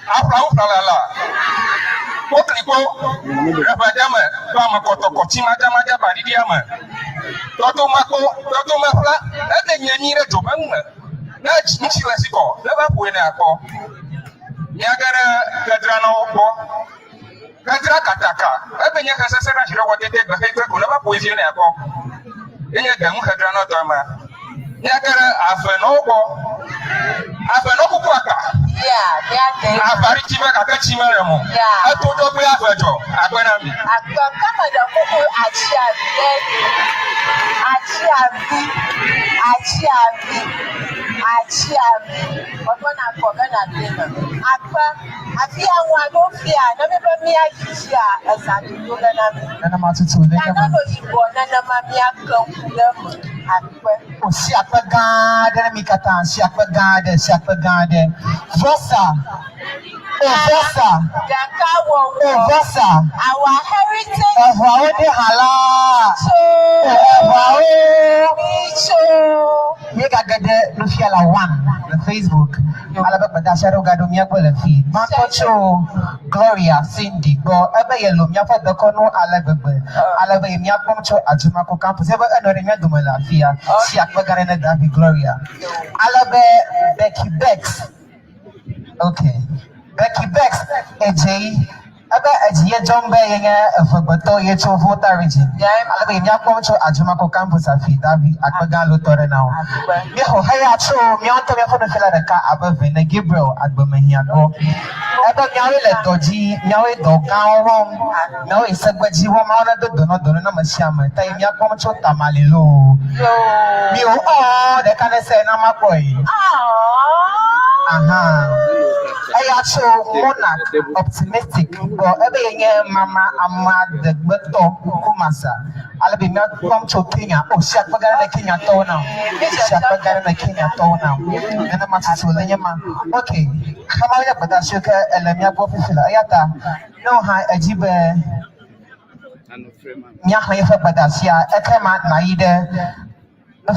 Afra wo la. Ko kliko. Rabadama ba ma ko to ko ti ma ba di ama. Toto ma fla. E de nyani re to ba nwa. Na nchi wesi ko. Le ba bu na ko. Ya gara gadra no ko. Kadra kataka, ebe nya kasa sera shiro kwa tete ba kai ko na ba po isi na ko enya ga mu kadra no to ma ya kara afeno ko aka afari tiba ka ka chima remo atodo pe afejo agbena mi kama da koko achi abi ọgbọna akọgana dena akpa afi àwọn alofia na bebe mi ayiyi a ẹsàdúgbò nana mi nana ma tutu le nana lóyìnbó nana ma mi akanku lẹmu akpẹ. o si akpẹ gan de mi kata si akpẹ gan de vosa Jaka wo vosa our heritage ẹ̀fọ́ àwọn ní hàlá yé gàgẹ́dẹ́ ló fi àlà one le Facebook alábẹ́pẹ̀dá aṣáájú gàdó mi ẹgbẹ́ le fi mọ́tòtò Gloria Cindy gbọ́ ẹgbẹ́ yẹn lò mí afọ́ dọ́kọ́nú alẹ́gbẹ́ yẹn mi akpọ́mọ́tò àjùmọ̀kọ campus ẹgbẹ́ ẹ̀nà rẹ̀ mi ẹ̀dùnmọ̀ làáfíà sí àpẹ́gàrẹ́ ní dàbí Gloria alẹ́gbẹ́ Becky Bex okay Becky Bex ẹ̀jẹ̀ ebe ejiye jombe yenye efogboto ye cho voter region alebe nya kwomcho ajumako campus afi davi akpaga lo tore now me ho haya cho mi onto me fono fela reka above na Gabriel agbemehia go ebe nyawe le doji nyawe doga won nyawe segbaji wo ma ona dono na masiama ta nya kwomcho tamalelo mi o de kana se na makoi I so monarch optimistic, but every mama amad beto kumasa. I'll be not from to Kenya. Oh, Shakpagan Kenya town now. Shakpagan Kenya town now. And I'm at Sulayama. Okay, come on, but that's sugar and let me go for Ayata. No, hi, Ajibe Nyaha Badasia, Ekama Naide.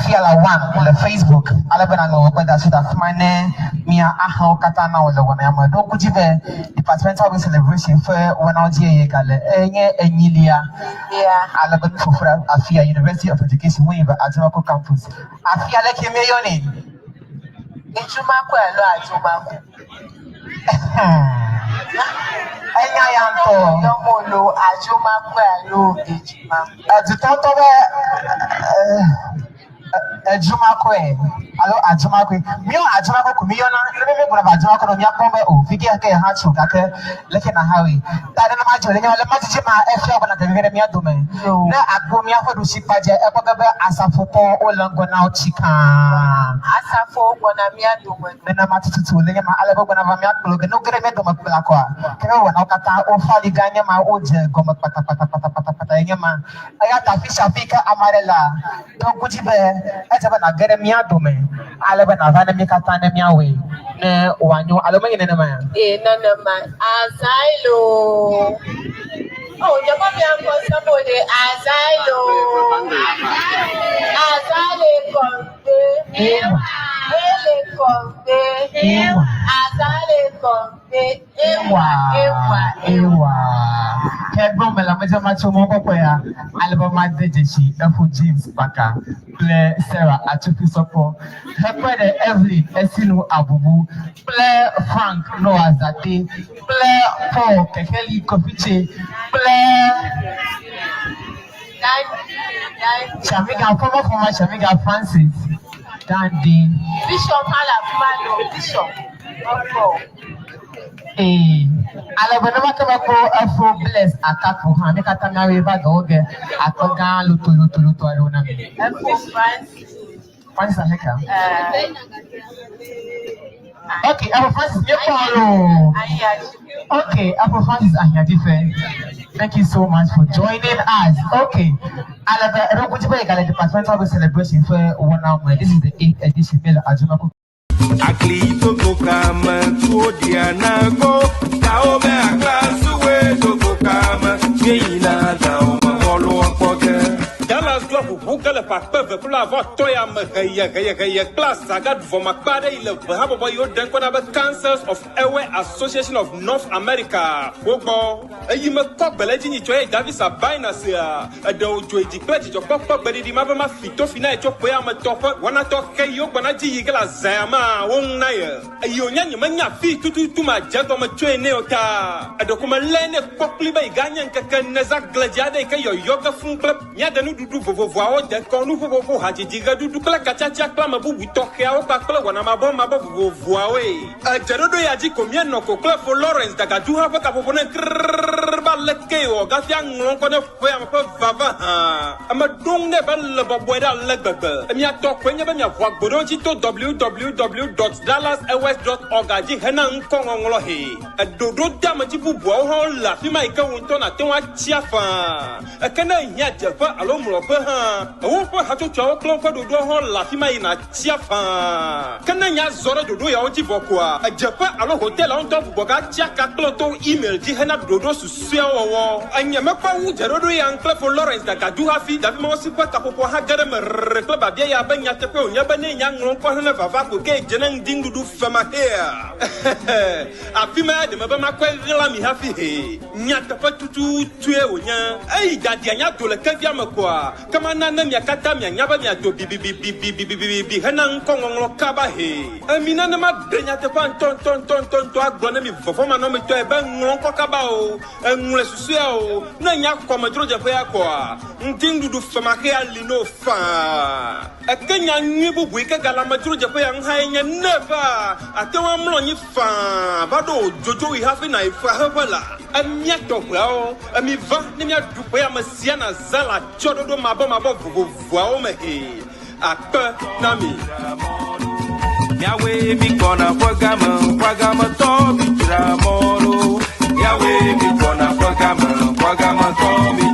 Fiala one le Facebook alabana no kwenda sita fumane mia aha kata na wole wona ma do kujibe departmental celebration for when out here kale enye enyilia alabana fufura afia University of Education we ba Ajumako campus afia le kemeyoni Ejumako elo Ajumako enya yanto yomolo Ajumako elo Ejumako ajutonto be Ajumako alo Ajumako mi o Ajumako ko mi yona me gura Ajumako no mi akombe o fiki ake ha chu kake leke na hawi ta na ma jole nya le ma jije ma efia bana de mi adome na agbo mi afodu sipaje e ko bebe asafoto o lango na o chika asafo bona mi adome na ma tutu le nya ma alebo bona ma mi aklo ke no gere me do ma kula kwa ke no na kata o fali ganya ma o je goma pata nya ma aya ta fisha fika amarela don kujibe ejaba na gere mi adome aleba na vana mi katane mi awe ne wanyo aloma yene na ma nana ma azailo oh jaba mi anko somebody azailo azale konde ele konde azale konde ewa Kegbo mela meja macho mo popo ya album adejeshi Efu James Baka play Sarah Achupi Sopo Hepede Evelyn Esinu Abubu play Frank Noah Zate play Paul Kekeli Kofiche play Shamiga former Shamiga Francis Dandy Bishop Alafumano Bishop alabana makamako afro bless akapo ha me kata na river doge akoga luto arona me afro Francis Aheka okay afro Francis me follow okay afro Francis Ahiyadife thank you so much for joining us okay alaba rokujiba igale departmental celebration for 1 hour this is the 8th edition mele Ajumako Aklito kokama tuodiana go kaome aklasu we kokama yeina dauma holo poke Dallas Club Google Papa pour avoir Toya class Sagat Vomakade, il le Cancers of Airway Association of North America. Ogo, you me cock Belagini Toy Davis a Binasia, a do Joy Pledge of Papa, but it mama fito fina chop where I'm a topper, one I talk Kayo, Banaji Igala Zama, one nair. A union mania feet to my gentleman train neota. A document lane properly by Ganyan Kakan Nazak Gladiade Kayo Yoga Fun Club, Yadanu do Vovo, that Konu Vovo Haji Diga do Klakacha Klamabu, we talk here, Papa, when I'm above my Vovoe. A Jerodo Yaji Comiano, Club for Lawrence, that I do have a couple of Lekeo, Gatian Lonko of Vava. I'm a dung never Lebaba, and yet talk when you have walked to www.dallasairways.org. Henan Kongolohe, a dodo damajibu boho, Lafima Kawuntona, Toa Chiafa, a cannon yet, alone, a wolf had to talk clone for the door, Lafima in a Chiafa. Cananya Zora to do your Jivokwa, a Japa, a hotel on top of Bogatia Cloto email, Jihana Dodo to Sio, and Yamapa, Jerodo and Club for Lawrence, that I do have feet that most people Capo Hagadam, Reclabia, Benyatepo, Yabane, young Lonko, Vavaco, Jenang Dingu Fama here. A female, the Mabama Lami happy, Nyatapa to Tuya, ay, that Yanato, the Katiamakwa, Kamana, Yakatamia, Yabania to be Hanan Kongo Kabahe. I mean, I'm not Benyatapan ton to agronomy for Fomanomi to a bang Ronkabao, and Mulesuo, Nanya Comadroja Peaqua, Ntindu do Famahea Lino Fa. A Kenya Nibu Wika Galamadroja Peang High never. I don't want you fan, but Jojo, we have a knife for her. I'm yet of well, and me van near to where Messiana Zala, Chodo Maboma Vaomehe. A per Nami. Yahweh, me gonna Wagama, Toby, Ramoro. Yahweh, me gonna Wagama, Toby.